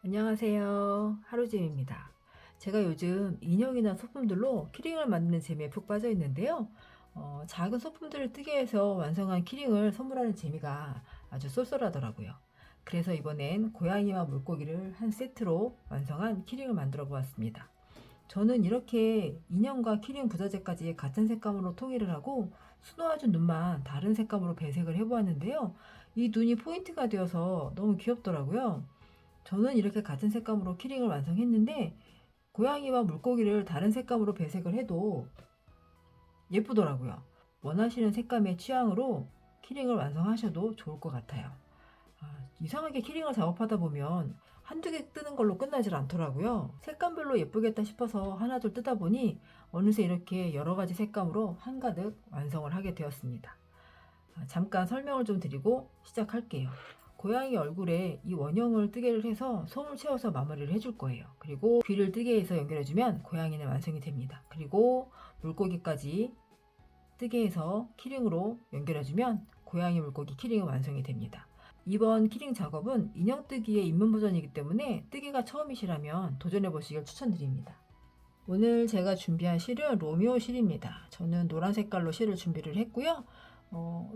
안녕하세요. 하루짐입니다. 제가 요즘 인형이나 소품들로 키링을 만드는 재미에 푹 빠져 있는데요. 작은 소품들을 뜨게 해서 완성한 키링을 선물하는 재미가 아주 쏠쏠하더라고요. 그래서 이번엔 고양이와 물고기를 한 세트로 완성한 키링을 만들어 보았습니다. 저는 이렇게 인형과 키링 부자재까지 같은 색감으로 통일을 하고 수놓아준 눈만 다른 색감으로 배색을 해보았는데요. 이 눈이 포인트가 되어서 너무 귀엽더라고요. 저는 이렇게 같은 색감으로 키링을 완성했는데 고양이와 물고기를 다른 색감으로 배색을 해도 예쁘더라고요. 원하시는 색감의 취향으로 키링을 완성하셔도 좋을 것 같아요. 이상하게 키링을 작업하다 보면 한두 개 뜨는 걸로 끝나질 않더라고요. 색감별로 예쁘겠다 싶어서 하나둘 뜨다 보니 어느새 이렇게 여러 가지 색감으로 한가득 완성을 하게 되었습니다. 잠깐 설명을 좀 드리고 시작할게요. 고양이 얼굴에 이 원형을 뜨개를 해서 솜을 채워서 마무리를 해줄 거예요. 그리고 귀를 뜨개 해서 연결해주면 고양이는 완성이 됩니다. 그리고 물고기까지 뜨개 해서 키링으로 연결해주면 고양이 물고기 키링은 완성이 됩니다. 이번 키링 작업은 인형 뜨기의 입문 버전이기 때문에 뜨개가 처음이시라면 도전해 보시길 추천드립니다. 오늘 제가 준비한 실은 로미오 실입니다. 저는 노란 색깔로 실을 준비를 했고요.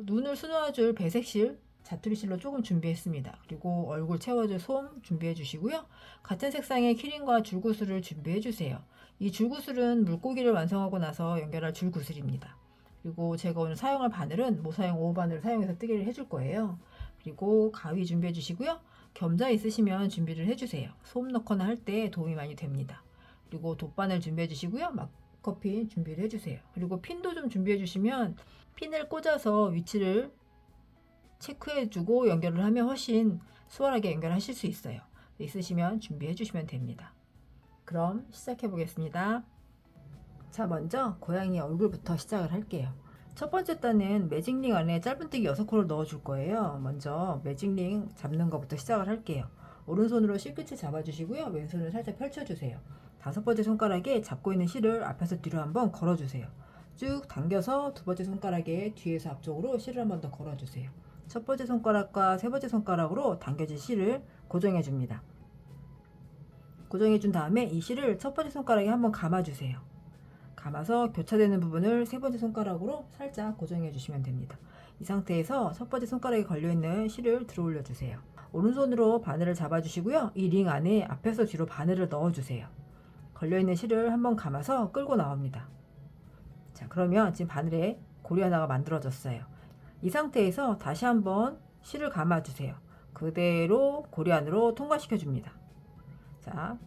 눈을 수놓아줄 배색실 자투리실로 조금 준비했습니다. 그리고 얼굴 채워줄 솜 준비해 주시고요. 같은 색상의 키링과 줄구슬을 준비해 주세요. 이 줄구슬은 물고기를 완성하고 나서 연결할 줄구슬입니다. 그리고 제가 오늘 사용할 바늘은 모사용 5바늘을 사용해서 뜨개를 해줄 거예요. 그리고 가위 준비해 주시고요. 겸자 있으시면 준비를 해주세요. 솜 넣거나 할 때 도움이 많이 됩니다. 그리고 돗바늘 준비해 주시고요. 막커핀 준비를 해주세요. 그리고 핀도 좀 준비해 주시면 핀을 꽂아서 위치를 체크해주고 연결을 하면 훨씬 수월하게 연결하실 수 있어요. 있으시면 준비해 주시면 됩니다. 그럼 시작해 보겠습니다. 자, 먼저 고양이 얼굴부터 시작을 할게요. 첫 번째 단은 매직링 안에 짧은뜨기 6코를 넣어 줄 거예요. 먼저 매직링 잡는 것부터 시작을 할게요. 오른손으로 실끝을 잡아주시고요. 왼손을 살짝 펼쳐주세요. 5번째 손가락에 잡고 있는 실을 앞에서 뒤로 한번 걸어주세요. 쭉 당겨서 2번째 손가락에 뒤에서 앞쪽으로 실을 한번 더 걸어주세요. 첫 번째 손가락과 세 번째 손가락으로 당겨진 실을 고정해 줍니다. 고정해 준 다음에 이 실을 첫 번째 손가락에 한번 감아주세요. 감아서 교차되는 부분을 세 번째 손가락으로 살짝 고정해 주시면 됩니다. 이 상태에서 첫 번째 손가락에 걸려있는 실을 들어 올려 주세요. 오른손으로 바늘을 잡아 주시고요. 이 링 안에 앞에서 뒤로 바늘을 넣어 주세요. 걸려있는 실을 한번 감아서 끌고 나옵니다. 자, 그러면 지금 바늘에 고리 하나가 만들어졌어요. 이 상태에서 다시 한번 실을 감아 주세요. 그대로 고리 안으로 통과시켜 줍니다. 자,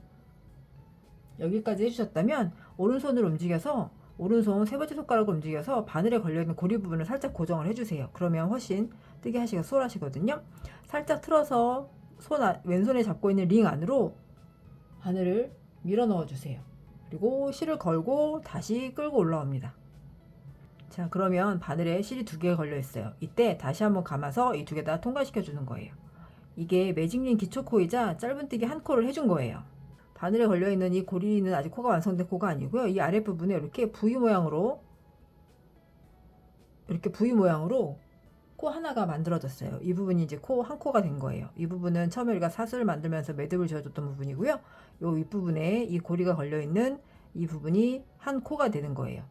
여기까지 해주셨다면 오른손을 움직여서 오른손 세 번째 손가락을 움직여서 바늘에 걸려있는 고리 부분을 살짝 고정을 해주세요. 그러면 훨씬 뜨게 하시기가 수월하시거든요. 살짝 틀어서 왼손에 잡고 있는 링 안으로 바늘을 밀어 넣어 주세요. 그리고 실을 걸고 다시 끌고 올라옵니다. 자, 그러면 바늘에 실이 2개가 걸려 있어요. 이때 다시 한번 감아서 이 2개 다 통과시켜 주는 거예요. 이게 매직링 기초코이자 짧은뜨기 1코를 해준 거예요. 바늘에 걸려있는 이 고리는 아직 코가 완성된 코가 아니고요. 이 아랫부분에 이렇게 V 모양으로 코 하나가 만들어졌어요. 이 부분이 이제 코 한 코가 된 거예요. 이 부분은 처음에 우리가 사슬을 만들면서 매듭을 지어줬던 부분이고요. 요 윗부분에 이 고리가 걸려있는 이 부분이 한 코가 되는 거예요.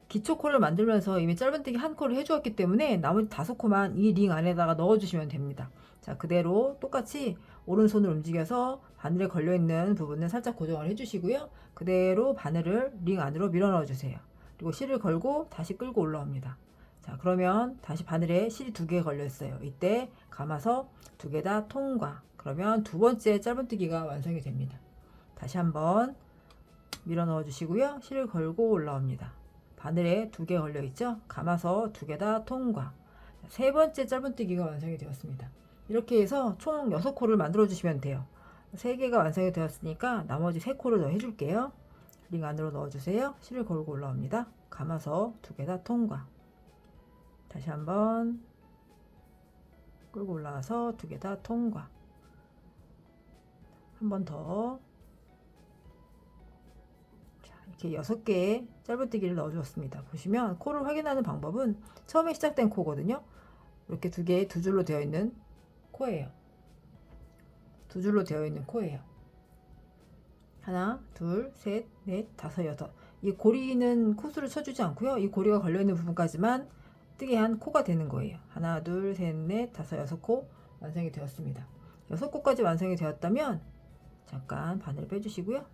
기초 코를 만들면서 이미 짧은뜨기 1코를 해주었기 때문에 나머지 5코만 이 링 안에다가 넣어주시면 됩니다. 자, 그대로 똑같이 오른손을 움직여서 바늘에 걸려있는 부분은 살짝 고정을 해주시고요. 그대로 바늘을 링 안으로 밀어 넣어주세요. 그리고 실을 걸고 다시 끌고 올라옵니다. 자, 그러면 다시 바늘에 실이 2개 걸려있어요. 이때 감아서 2개 다 통과. 그러면 두 번째 짧은뜨기가 완성이 됩니다. 다시 한번 밀어 넣어주시고요. 실을 걸고 올라옵니다. 바늘에 2개 걸려있죠? 감아서 2개 다 통과. 세 번째 짧은뜨기가 완성이 되었습니다. 이렇게 해서 총 6코를 만들어 주시면 돼요. 3개가 완성이 되었으니까 나머지 3코를 더 해줄게요. 링 안으로 넣어주세요. 실을 걸고 올라옵니다. 감아서 2개 다 통과. 다시 한번 끌고 올라와서 2개 다 통과. 한 번 더. 이렇게 6개의 짧은뜨기를 넣어주었습니다. 보시면 코를 확인하는 방법은 처음에 시작된 코거든요. 이렇게 2개 2줄로 되어 있는 코예요. 두 줄로 되어 있는 코예요. 하나, 둘, 셋, 넷, 다섯, 여섯. 이 고리는 코수를 쳐주지 않고요. 이 고리가 걸려있는 부분까지만 뜨게 한 코가 되는 거예요. 하나, 둘, 셋, 넷, 다섯, 여섯 코 완성이 되었습니다. 여섯 코까지 완성이 되었다면 잠깐 바늘 빼주시고요.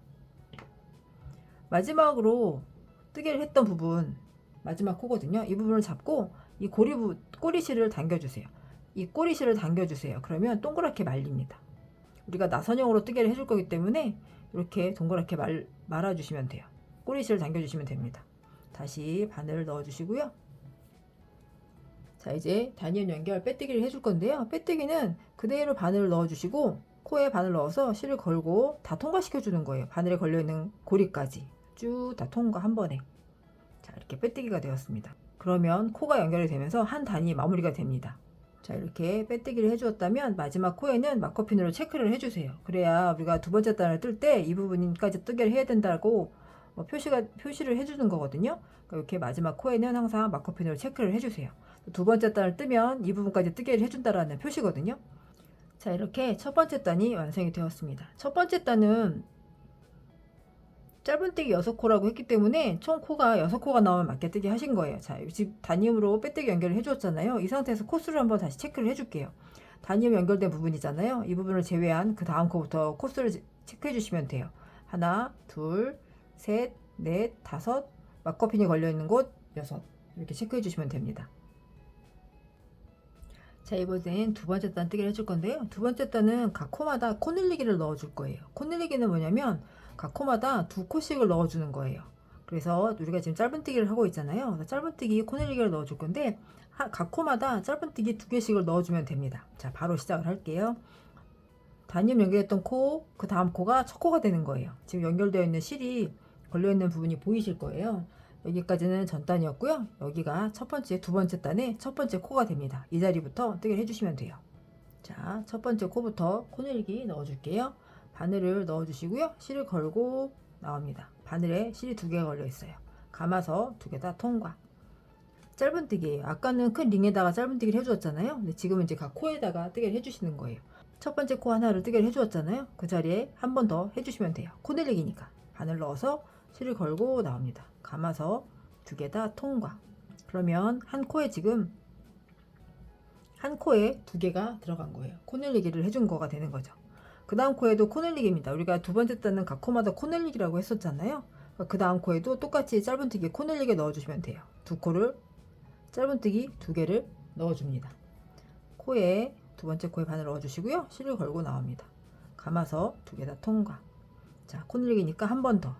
마지막으로 뜨개를 했던 부분, 마지막 코거든요. 이 부분을 잡고 이 꼬리실을 당겨주세요. 이 꼬리실을 당겨주세요. 그러면 동그랗게 말립니다. 우리가 나선형으로 뜨개를 해줄 거기 때문에 이렇게 동그랗게 말아주시면 돼요. 꼬리실을 당겨주시면 됩니다. 다시 바늘을 넣어주시고요. 자, 이제 단위연 연결 빼뜨기를 해줄 건데요. 빼뜨기는 그대로 바늘을 넣어주시고 코에 바늘 넣어서 실을 걸고 다 통과시켜 주는 거예요. 바늘에 걸려있는 고리까지 쭉 다 통과 한 번에. 자, 이렇게 빼뜨기가 되었습니다. 그러면 코가 연결이 되면서 한 단위 마무리가 됩니다. 자, 이렇게 빼뜨기를 해주었다면 마지막 코에는 마커핀으로 체크를 해주세요. 그래야 우리가 두 번째 단을 뜰 때 이 부분까지 뜨개를 해야 된다고 표시를 해주는 거거든요. 그러니까 이렇게 마지막 코에는 항상 마커핀으로 체크를 해주세요. 두 번째 단을 뜨면 이 부분까지 뜨개를 해준다라는 표시거든요. 자, 이렇게 첫 번째 단이 완성이 되었습니다. 첫 번째 단은 짧은뜨기 6코라고 했기 때문에 총 코가 6코가 나오면 맞게뜨기 하신 거예요. 자, 지금 단위음으로 빼뜨기 연결을 해주었잖아요. 이 상태에서 코수를 한번 다시 체크를 해줄게요. 단위음 연결된 부분이잖아요. 이 부분을 제외한 그 다음 코부터 코수를 체크해 주시면 돼요. 하나, 둘, 셋, 넷, 다섯, 마커핀이 걸려있는 곳 6. 이렇게 체크해 주시면 됩니다. 자, 이번엔 두 번째 단 뜨기를 해줄 건데요. 두 번째 단은 각 코마다 코 늘리기를 넣어줄 거예요. 코 늘리기는 뭐냐면 각 코마다 2코씩을 넣어주는 거예요. 그래서 우리가 지금 짧은뜨기를 하고 있잖아요. 짧은뜨기 코 늘리기를 넣어줄 건데 각 코마다 짧은뜨기 2개씩을 넣어주면 됩니다. 자, 바로 시작을 할게요. 단위음 연결했던 코, 그 다음 코가 첫 코가 되는 거예요. 지금 연결되어 있는 실이 걸려있는 부분이 보이실 거예요. 여기까지는 전 단이었고요. 여기가 두 번째 단의 첫 번째 코가 됩니다. 이 자리부터 뜨개를 해주시면 돼요. 자, 첫 번째 코부터 코 늘리기 넣어줄게요. 바늘을 넣어주시고요. 실을 걸고 나옵니다. 바늘에 실이 2개가 걸려 있어요. 감아서 2개 다 통과. 짧은뜨기예요. 아까는 큰 링에다가 짧은뜨기를 해주었잖아요. 근데 지금은 이제 각 코에다가 뜨개를 해주시는 거예요. 첫 번째 코 하나를 뜨개를 해주었잖아요. 그 자리에 한 번 더 해주시면 돼요. 코 늘리기니까. 바늘 넣어서 실을 걸고 나옵니다. 감아서 2개 다 통과. 그러면 한 코에 지금 한 코에 2개가 들어간 거예요. 코 늘리기를 해준 거가 되는 거죠. 그 다음 코에도 코 늘리기입니다. 우리가 두 번째 단은 각 코마다 코 늘리기라고 했었잖아요. 그 다음 코에도 똑같이 짧은뜨기 코 늘리기 넣어주시면 돼요. 두 코를 짧은뜨기 2개를 넣어줍니다. 코에 두 번째 코에 바늘 넣어주시고요. 실을 걸고 나옵니다. 감아서 2개 다 통과. 자, 코 늘리기니까 한 번 더.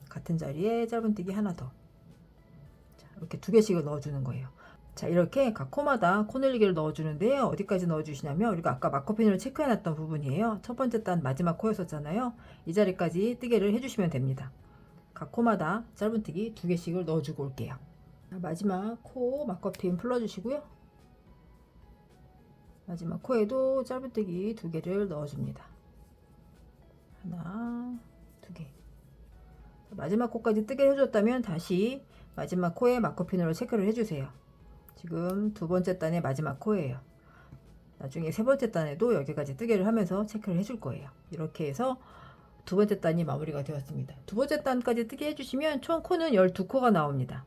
같은 자리에 짧은뜨기 하나 더. 자, 이렇게 2개씩을 넣어주는 거예요. 자, 이렇게 각 코마다 코 늘리기를 넣어주는데요. 어디까지 넣어주시냐면 우리가 아까 마커핀으로 체크해놨던 부분이에요. 첫 번째 단 마지막 코였었잖아요. 이 자리까지 뜨개를 해주시면 됩니다. 각 코마다 짧은뜨기 2개씩을 넣어주고 올게요. 자, 마지막 코 마커핀 풀어주시고요. 마지막 코에도 짧은뜨기 2개를 넣어줍니다. 하나, 2개. 마지막 코까지 뜨개를 해줬다면 다시 마지막 코에 마커핀으로 체크를 해주세요. 지금 두 번째 단의 마지막 코예요. 나중에 세 번째 단에도 여기까지 뜨개를 하면서 체크를 해줄 거예요. 이렇게 해서 두 번째 단이 마무리가 되었습니다. 두 번째 단까지 뜨개 해주시면 총 코는 12코가 나옵니다.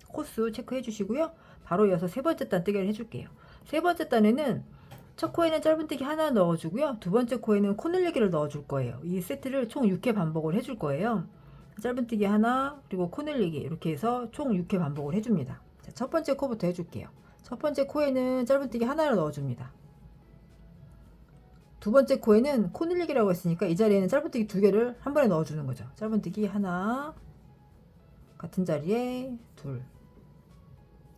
코수 체크해 주시고요. 바로 이어서 세 번째 단 뜨개를 해줄게요. 세 번째 단에는 첫 코에는 짧은뜨기 하나 넣어주고요. 두 번째 코에는 코 늘리기를 넣어줄 거예요. 이 세트를 총 6회 반복을 해줄 거예요. 짧은뜨기 하나 그리고 코 늘리기 이렇게 해서 총 6회 반복을 해줍니다. 자, 첫 번째 코부터 해줄게요. 첫 번째 코에는 짧은뜨기 하나를 넣어줍니다. 두 번째 코에는 코 늘리기라고 했으니까 이 자리에는 짧은뜨기 2개를 한 번에 넣어주는 거죠. 짧은뜨기 하나, 같은 자리에 둘.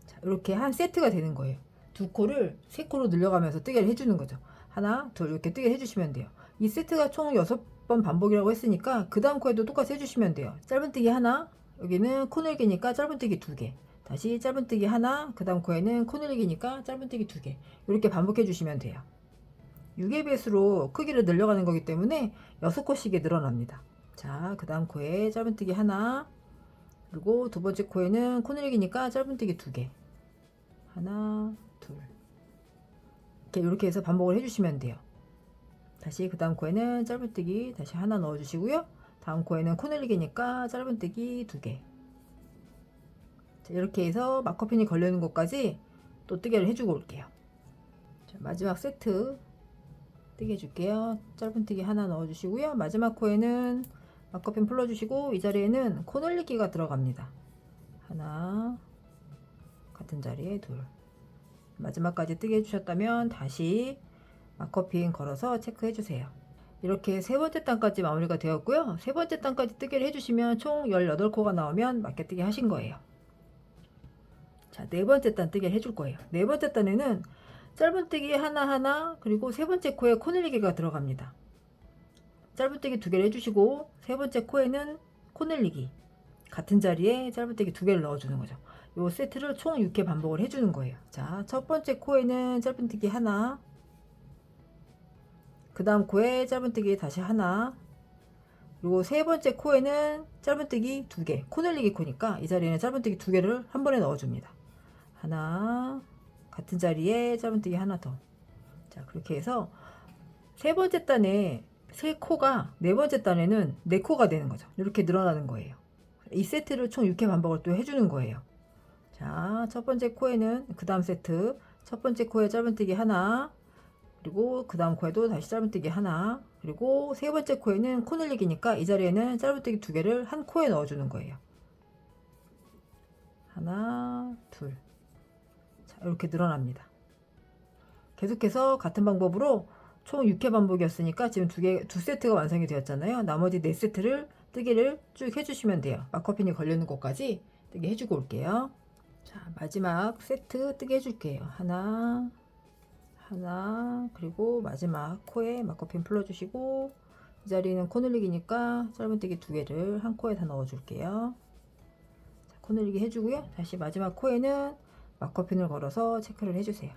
자, 이렇게 한 세트가 되는 거예요. 두 코를 세 코로 늘려가면서 뜨개를 해주는 거죠. 하나, 둘 이렇게 뜨개 해주시면 돼요. 이 세트가 총 6번 반복이라고 했으니까 그 다음 코에도 똑같이 해주시면 돼요. 짧은뜨기 하나, 여기는 코 늘기니까 짧은뜨기 2개. 다시 짧은뜨기 하나, 그 다음 코에는 코 늘기니까 짧은뜨기 2개. 이렇게 반복해 주시면 돼요. 6의 배수로 크기를 늘려가는 거기 때문에 6코씩이 늘어납니다. 자, 그 다음 코에 짧은뜨기 하나, 그리고 두 번째 코에는 코 늘기니까 짧은뜨기 2개. 하나, 둘. 이렇게 해서 반복을 해주시면 돼요. 다시 그 다음 코에는 짧은뜨기 다시 하나 넣어주시고요. 다음 코에는 코늘리기니까 짧은뜨기 2개. 자, 이렇게 해서 마커핀이 걸리는 곳까지 또 뜨개를 해주고 올게요. 자, 마지막 세트 뜨개 해줄게요. 짧은뜨기 하나 넣어주시고요. 마지막 코에는 마커핀 풀어주시고 이 자리에는 코늘리기가 들어갑니다. 하나, 같은 자리에 둘. 마지막까지 뜨개 해주셨다면 다시 마커핀 걸어서 체크해 주세요. 이렇게 세 번째 단까지 마무리가 되었고요. 세 번째 단까지 뜨개를 해주시면 총 18코가 나오면 맞게뜨기 하신 거예요. 자, 네 번째 단 뜨개를 해줄 거예요. 네 번째 단에는 짧은뜨기 하나하나 그리고 세 번째 코에 코늘리기가 들어갑니다. 짧은뜨기 2개를 해주시고 세 번째 코에는 코늘리기 같은 자리에 짧은뜨기 2개를 넣어주는 거죠. 요 세트를 총 6회 반복을 해주는 거예요. 자, 첫 번째 코에는 짧은뜨기 하나, 그 다음 코에 짧은뜨기 다시 하나, 그리고 세 번째 코에는 짧은뜨기 2개, 코늘리기 코니까 이 자리에는 짧은뜨기 2개를 한 번에 넣어줍니다. 하나, 같은 자리에 짧은뜨기 하나 더. 자, 그렇게 해서 세 번째 단에 세 코가 네 번째 단에는 네 코가 되는 거죠. 이렇게 늘어나는 거예요. 이 세트를 총 6회 반복을 또 해주는 거예요. 자, 첫 번째 코에는 그 다음 세트 첫 번째 코에 짧은뜨기 하나, 그리고 그 다음 코에도 다시 짧은뜨기 하나, 그리고 세 번째 코에는 코늘리기니까 이 자리에는 짧은뜨기 2개를 한 코에 넣어주는 거예요. 하나, 둘. 자, 이렇게 늘어납니다. 계속해서 같은 방법으로 총 6회 반복이었으니까 지금 두 세트가 완성이 되었잖아요. 나머지 4세트를 뜨개를 쭉 해주시면 돼요. 마커핀이 걸리는 곳까지 뜨개 해주고 올게요. 자, 마지막 세트 뜨개 해줄게요. 하나, 그리고 마지막 코에 마커핀 풀어주시고 이 자리는 코늘리기니까 짧은뜨기 2개를 한 코에 다 넣어줄게요. 자, 코늘리기 해주고요. 다시 마지막 코에는 마커핀을 걸어서 체크를 해주세요.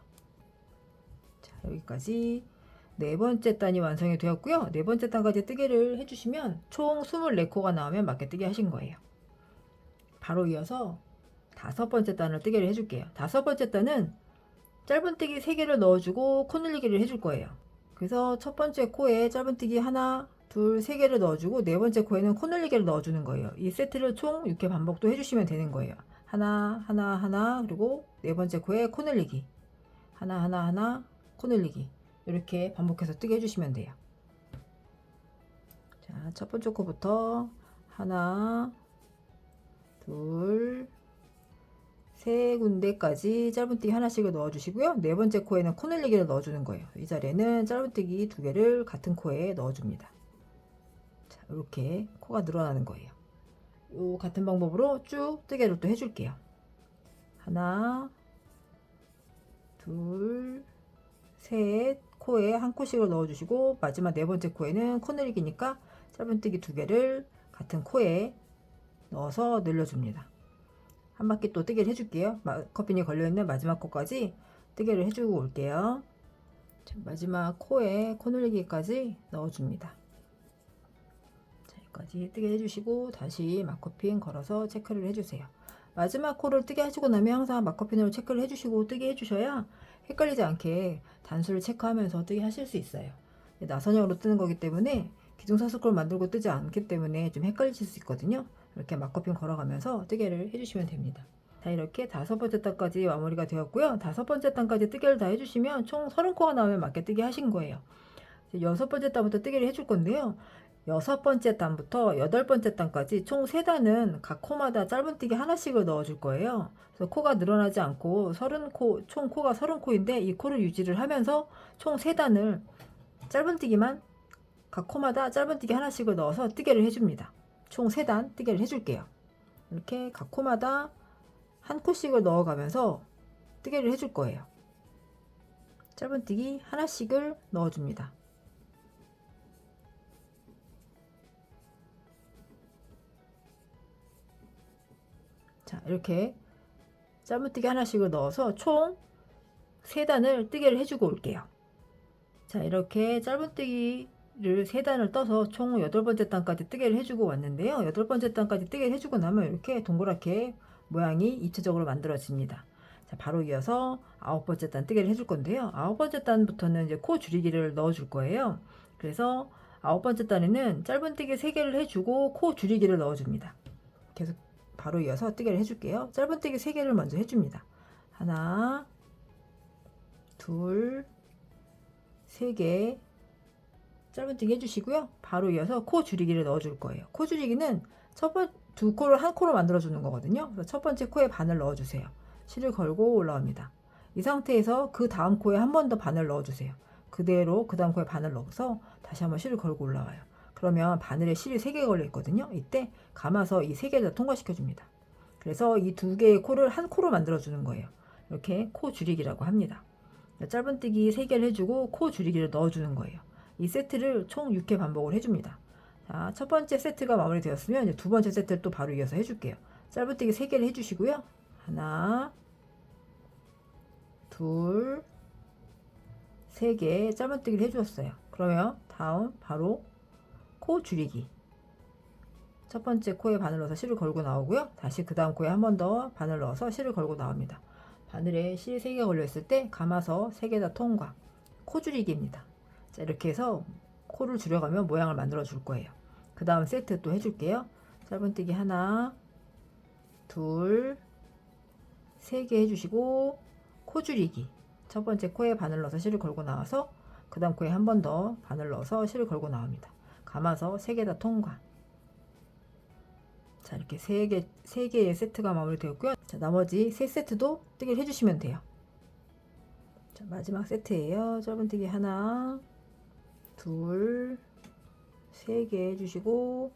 자, 여기까지 네 번째 단이 완성이 되었고요. 네 번째 단까지 뜨개를 해주시면 총 24코가 나오면 맞게뜨기 하신 거예요. 바로 이어서 다섯 번째 단을 뜨개를 해줄게요. 다섯 번째 단은 짧은뜨기 3개를 넣어주고 코늘리기를 해줄 거예요. 그래서 첫 번째 코에 짧은뜨기 하나, 둘, 3개를 넣어주고 네 번째 코에는 코늘리기를 넣어주는 거예요. 이 세트를 총 6회 반복도 해주시면 되는 거예요. 하나, 그리고 네 번째 코에 코늘리기. 하나, 코늘리기. 이렇게 반복해서 뜨게 해주시면 돼요. 자, 첫 번째 코부터 하나, 둘, 세 군데까지 짧은뜨기 하나씩을 넣어주시고요. 네 번째 코에는 코늘리기를 넣어주는 거예요. 이 자리에는 짧은뜨기 2개를 같은 코에 넣어줍니다. 자, 이렇게 코가 늘어나는 거예요. 요 같은 방법으로 쭉 뜨개를 또 해줄게요. 하나, 둘, 셋, 코에 한 코씩을 넣어주시고 마지막 네 번째 코에는 코늘리기니까 짧은뜨기 2개를 같은 코에 넣어서 늘려줍니다. 한 바퀴 또 뜨개를 해줄게요. 마커핀이 걸려있는 마지막 코까지 뜨개를 해주고 올게요. 자, 마지막 코에 코늘리기까지 넣어줍니다. 자, 여기까지 뜨개 해주시고 다시 마커핀 걸어서 체크를 해주세요. 마지막 코를 뜨개 하시고 나면 항상 마커핀으로 체크를 해주시고 뜨개 해주셔야 헷갈리지 않게 단수를 체크하면서 뜨개 하실 수 있어요. 나선형으로 뜨는 거기 때문에 기둥사슬코를 만들고 뜨지 않기 때문에 좀 헷갈리실 수 있거든요. 이렇게 마커핀 걸어가면서 뜨개를 해주시면 됩니다. 자, 이렇게 다섯 번째 단까지 마무리가 되었고요. 다섯 번째 단까지 뜨개를 다 해주시면 총 30코가 나오면 맞게뜨기 하신 거예요. 여섯 번째 단부터 뜨개를 해줄 건데요. 여섯 번째 단부터 여덟 번째 단까지 총 3단은 각 코마다 짧은뜨기 하나씩을 넣어줄 거예요. 그래서 코가 늘어나지 않고 30코, 총 코가 30코인데 이 코를 유지를 하면서 총 3단을 짧은뜨기만 각 코마다 짧은뜨기 하나씩을 넣어서 뜨개를 해줍니다. 총 3단 뜨개를 해줄게요. 이렇게 각 코마다 한 코씩을 넣어가면서 뜨개를 해줄 거예요. 짧은뜨기 하나씩을 넣어줍니다. 자, 이렇게 짧은뜨기 하나씩을 넣어서 총 3단을 뜨개를 해주고 올게요. 자, 이렇게 짧은뜨기를 3단을 떠서 총 8번째 단까지 뜨개를 해주고 왔는데요. 8번째 단까지 뜨개를 해주고 나면 이렇게 동그랗게 모양이 입체적으로 만들어집니다. 자, 바로 이어서 9번째 단 뜨개를 해줄 건데요. 9번째 단부터는 이제 코 줄이기를 넣어줄 거예요. 그래서 9번째 단에는 짧은뜨기 3개를 해주고 코 줄이기를 넣어줍니다. 계속 바로 이어서 뜨개를 해줄게요. 짧은뜨기 3개를 먼저 해줍니다. 하나, 둘, 3개 짧은뜨기 해주시고요. 바로 이어서 코 줄이기를 넣어줄 거예요. 코 줄이기는 두 코를 한 코로 만들어주는 거거든요. 그래서 첫 번째 코에 바늘 넣어주세요. 실을 걸고 올라옵니다. 이 상태에서 그 다음 코에 한 번 더 바늘 넣어주세요. 그대로 그 다음 코에 바늘 넣어서 다시 한번 실을 걸고 올라와요. 그러면 바늘에 실이 3개 걸려 있거든요. 이때 감아서 이 3개를 다 통과시켜 줍니다. 그래서 이 2개의 코를 한 코로 만들어 주는 거예요. 이렇게 코 줄이기라고 합니다. 짧은뜨기 3개를 해주고 코 줄이기를 넣어주는 거예요. 이 세트를 총 6회 반복을 해줍니다. 자, 첫 번째 세트가 마무리되었으면 이제 두 번째 세트를 또 바로 이어서 해줄게요. 짧은뜨기 3개를 해주시고요. 하나, 둘, 3개 짧은뜨기를 해주었어요. 그러면 다음 바로 코 줄이기. 첫 번째 코에 바늘 넣어서 실을 걸고 나오고요. 다시 그 다음 코에 한 번 더 바늘 넣어서 실을 걸고 나옵니다. 바늘에 실 3개 걸려 있을 때 감아서 3개 다 통과. 코 줄이기입니다. 자, 이렇게 해서 코를 줄여가면 모양을 만들어 줄 거예요. 그 다음 세트 또 해줄게요. 짧은뜨기 하나, 둘, 3개 해주시고 코 줄이기. 첫 번째 코에 바늘 넣어서 실을 걸고 나와서 그 다음 코에 한 번 더 바늘 넣어서 실을 걸고 나옵니다. 감아서 3개 다 통과. 자, 이렇게 3개의 세트가 마무리되었고요. 자, 나머지 3세트도 뜨기를 해주시면 돼요. 자, 마지막 세트예요. 짧은뜨기 하나, 둘, 3개 해주시고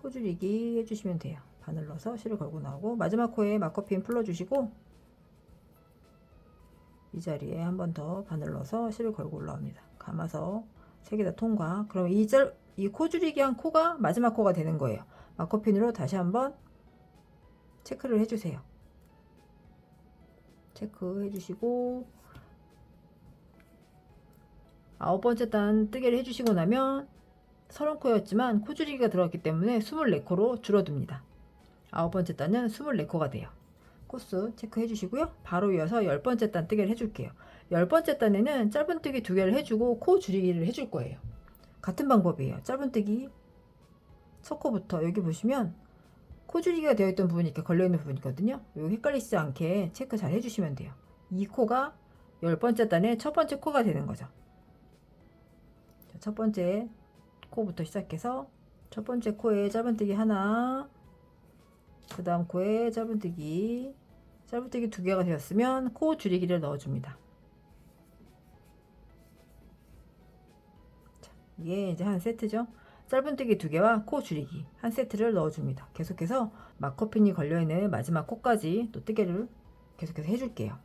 코 줄이기 해주시면 돼요. 바늘 넣어서 실을 걸고 나오고 마지막 코에 막커핀 풀어주시고 이 자리에 한 번 더 바늘 넣어서 실을 걸고 올라옵니다. 감아서 3개 다 통과. 그럼 이 코 줄이기 한 코가 마지막 코가 되는 거예요. 마커핀으로 다시 한번 체크를 해주세요. 체크 해주시고 9번째 단 뜨개를 해주시고 나면 30코였지만 코 줄이기가 들어갔기 때문에 24코로 줄어듭니다. 9번째 단은 24코가 돼요. 코스 체크해 주시고요. 바로 이어서 10번째 단 뜨개를 해줄게요. 10번째 단에는 짧은뜨기 2개를 해주고 코 줄이기를 해줄 거예요. 같은 방법이에요. 짧은뜨기 첫 코부터 여기 보시면 코 줄이기가 되어 있던 부분이 이렇게 걸려 있는 부분이 있거든요. 여기 헷갈리지 않게 체크 잘 해주시면 돼요. 이 코가 10번째 단의 첫 번째 코가 되는 거죠. 첫 번째 코부터 시작해서 첫 번째 코에 짧은뜨기 하나, 그 다음 코에 짧은뜨기 2개가 되었으면 코 줄이기를 넣어줍니다. 자, 이게 이제 한 세트죠. 짧은뜨기 2개와 코 줄이기 한 세트를 넣어줍니다. 계속해서 마커핀이 걸려있는 마지막 코까지 또 뜨개를 계속해서 해줄게요.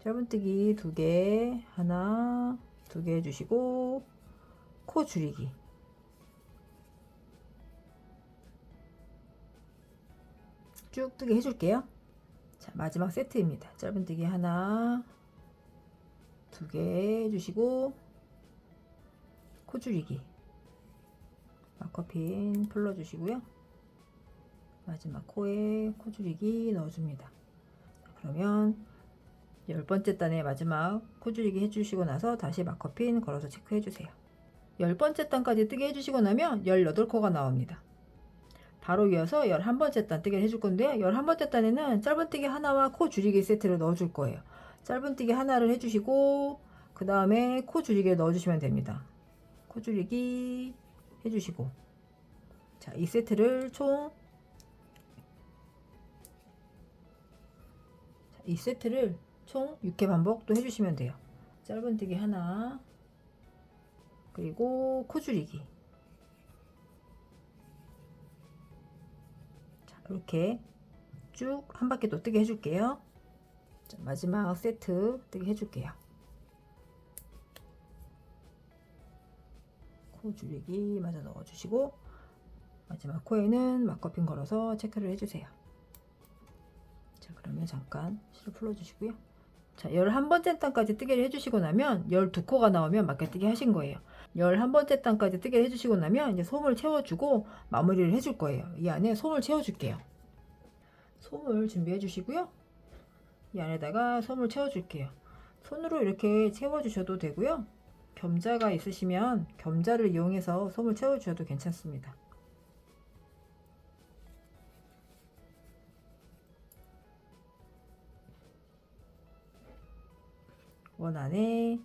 짧은뜨기 2개 하나, 2개 해주시고 코 줄이기 쭉 뜨게 해줄게요. 자, 마지막 세트입니다. 짧은뜨기 하나, 2개 해주시고 코 줄이기 마커핀 풀러주시고요. 마지막 코에 코 줄이기 넣어줍니다. 그러면 10번째 단의 마지막 코 줄이기 해주시고 나서 다시 마커핀 걸어서 체크해주세요. 10번째 단까지 뜨게 해주시고 나면 18코가 나옵니다. 바로 이어서 11번째 단 뜨기를 해줄 건데요. 11번째 단에는 짧은뜨기 하나와 코 줄이기 세트를 넣어줄 거예요. 짧은뜨기 하나를 해주시고 그 다음에 코 줄이기를 넣어주시면 됩니다. 코 줄이기 해주시고 자, 이 세트를 총 6회 반복 또 해주시면 돼요. 짧은뜨기 하나 그리고 코 줄이기 자, 이렇게 쭉 한 바퀴 또 뜨게 해줄게요. 자, 마지막 세트 뜨게 해줄게요. 코 줄이기 마저 넣어주시고 마지막 코에는 마커핀 걸어서 체크를 해주세요. 자, 그러면 잠깐 실을 풀어주시고요. 자, 11번째 단까지 뜨개를 해주시고 나면 12코가 나오면 맞게 뜨개 하신 거예요. 11번째 단까지 뜨개를 해주시고 나면 이제 솜을 채워주고 마무리를 해줄 거예요. 이 안에 솜을 채워줄게요. 솜을 준비해 주시고요. 이 안에다가 솜을 채워줄게요. 손으로 이렇게 채워주셔도 되고요. 겸자가 있으시면 겸자를 이용해서 솜을 채워주셔도 괜찮습니다. 원 안에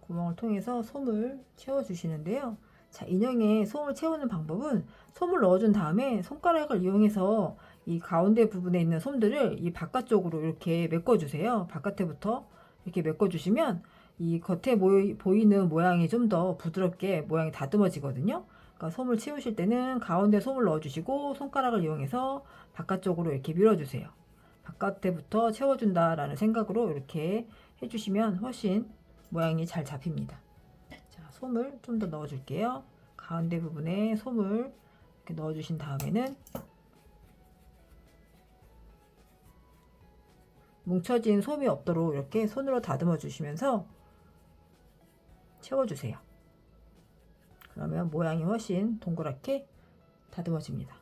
구멍을 통해서 솜을 채워주시는데요. 자, 인형에 솜을 채우는 방법은 솜을 넣어준 다음에 손가락을 이용해서 이 가운데 부분에 있는 솜들을 이 바깥쪽으로 이렇게 메꿔주세요. 바깥에부터 이렇게 메꿔주시면 이 겉에 보이는 모양이 좀 더 부드럽게 모양이 다듬어지거든요. 그러니까 솜을 채우실 때는 가운데 솜을 넣어주시고 손가락을 이용해서 바깥쪽으로 이렇게 밀어주세요. 바깥에부터 채워준다라는 생각으로 이렇게 해주시면 훨씬 모양이 잘 잡힙니다. 자, 솜을 좀 더 넣어줄게요. 가운데 부분에 솜을 이렇게 넣어주신 다음에는 뭉쳐진 솜이 없도록 이렇게 손으로 다듬어 주시면서 채워주세요. 그러면 모양이 훨씬 동그랗게 다듬어집니다.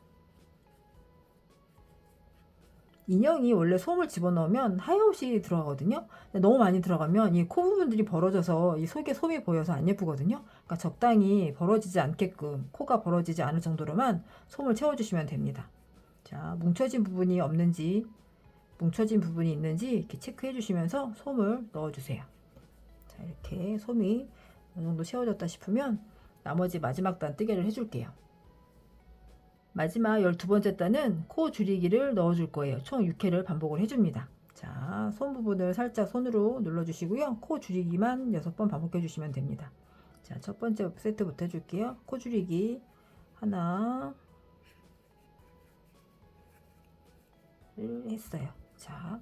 인형이 원래 솜을 집어넣으면 하염없이 들어가거든요. 너무 많이 들어가면 이 코 부분들이 벌어져서 이 속에 솜이 보여서 안 예쁘거든요. 그러니까 적당히 벌어지지 않게끔 코가 벌어지지 않을 정도로만 솜을 채워주시면 됩니다. 자, 뭉쳐진 부분이 없는지 뭉쳐진 부분이 있는지 이렇게 체크해 주시면서 솜을 넣어주세요. 자, 이렇게 솜이 어느 정도 채워졌다 싶으면 나머지 마지막 단 뜨개를 해줄게요. 마지막 12번째 단은 코 줄이기를 넣어줄 거예요. 총 6회를 반복을 해줍니다. 자, 손 부분을 살짝 손으로 눌러주시고요. 코 줄이기만 6번 반복해 주시면 됩니다. 자, 첫 번째 세트부터 해줄게요. 코 줄이기 하나 했어요. 자,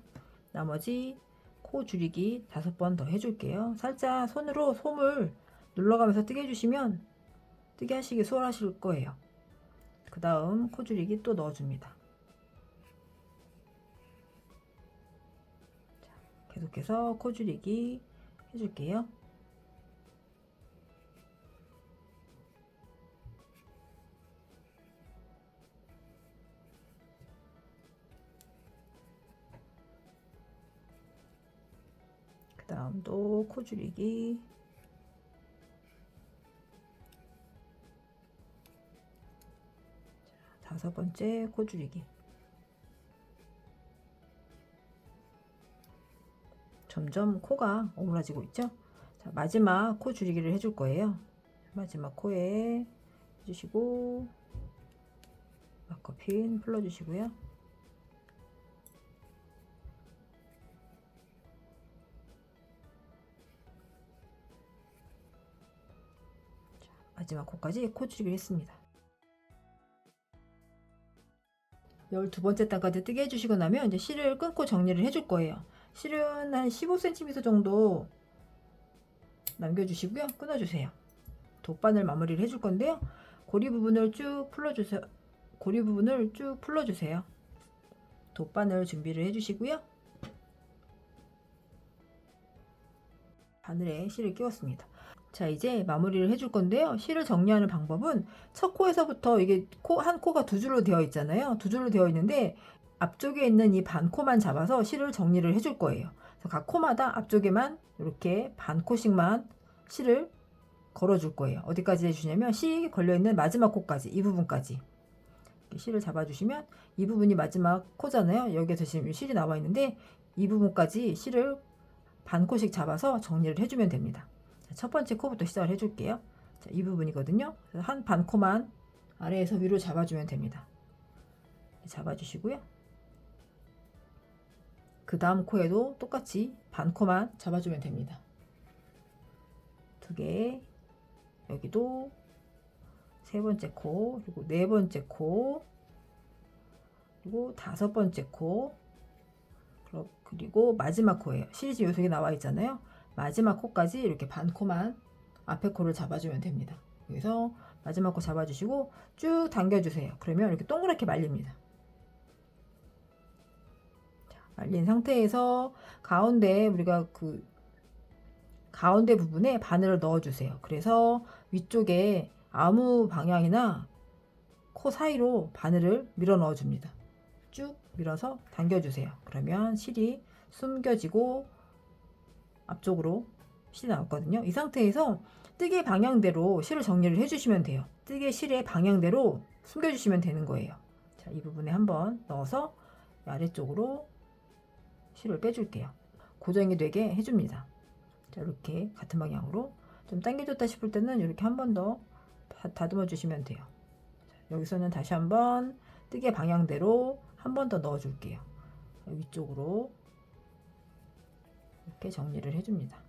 나머지 코 줄이기 5번 더 해줄게요. 살짝 손으로 솜을 눌러가면서 뜨개 해주시면 뜨개 하시기 수월하실 거예요. 그 다음 코 줄이기 또 넣어줍니다. 자, 계속해서 코 줄이기 해줄게요. 그 다음도 코 줄이기 자, 5번째 코 줄이기 점점 코가 오므라지고 있죠. 자, 마지막 코 줄이기를 해줄 거예요. 마지막 코에 해주시고 마커핀 풀러주시고요. 마지막 코까지 코 줄이기를 했습니다. 12번째 단까지 뜨게 해주시고 나면 이제 실을 끊고 정리를 해줄 거예요. 실은 한 15cm 정도 남겨주시고요. 끊어주세요. 돗바늘 마무리를 해줄 건데요. 고리 부분을 쭉 풀어주세요. 고리 부분을 쭉 풀어주세요. 돗바늘 준비를 해주시고요. 바늘에 실을 끼웠습니다. 자, 이제 마무리를 해줄 건데요. 실을 정리하는 방법은 첫 코에서부터 이게 한 코가 두 줄로 되어 있잖아요. 두 줄로 되어 있는데 앞쪽에 있는 이 반 코만 잡아서 실을 정리를 해줄 거예요. 그래서 각 코마다 앞쪽에만 이렇게 반 코씩만 실을 걸어줄 거예요. 어디까지 해주냐면 실 걸려있는 마지막 코까지, 이 부분까지 이렇게 실을 잡아주시면 이 부분이 마지막 코잖아요. 여기에서 지금 실이 나와 있는데 이 부분까지 실을 반 코씩 잡아서 정리를 해주면 됩니다. 첫 번째 코부터 시작을 해줄게요. 자, 이 부분이거든요. 한 반 코만 아래에서 위로 잡아주면 됩니다. 잡아주시고요. 그 다음 코에도 똑같이 반 코만 잡아주면 됩니다. 2개, 여기도 3번째 코, 그리고 4번째 코, 그리고 5번째 코, 그리고 마지막 코예요. 실이 지금 여기 나와 있잖아요. 마지막 코까지 이렇게 반 코만 앞에 코를 잡아주면 됩니다. 여기서 마지막 코 잡아주시고 쭉 당겨주세요. 그러면 이렇게 동그랗게 말립니다. 자, 말린 상태에서 가운데 우리가 그 가운데 부분에 바늘을 넣어주세요. 그래서 위쪽에 아무 방향이나 코 사이로 바늘을 밀어 넣어줍니다. 쭉 밀어서 당겨주세요. 그러면 실이 숨겨지고 앞쪽으로 실이 나왔거든요. 이 상태에서 뜨개 방향대로 실을 정리를 해주시면 돼요. 뜨개 실의 방향대로 숨겨주시면 되는 거예요. 자, 이 부분에 한번 넣어서 아래쪽으로 실을 빼줄게요. 고정이 되게 해줍니다. 자, 이렇게 같은 방향으로 좀 당겨줬다 싶을 때는 이렇게 한 번 더 다듬어 주시면 돼요. 자, 여기서는 다시 한번 뜨개 방향대로 한 번 더 넣어 줄게요. 위쪽으로 이렇게 정리를 해줍니다.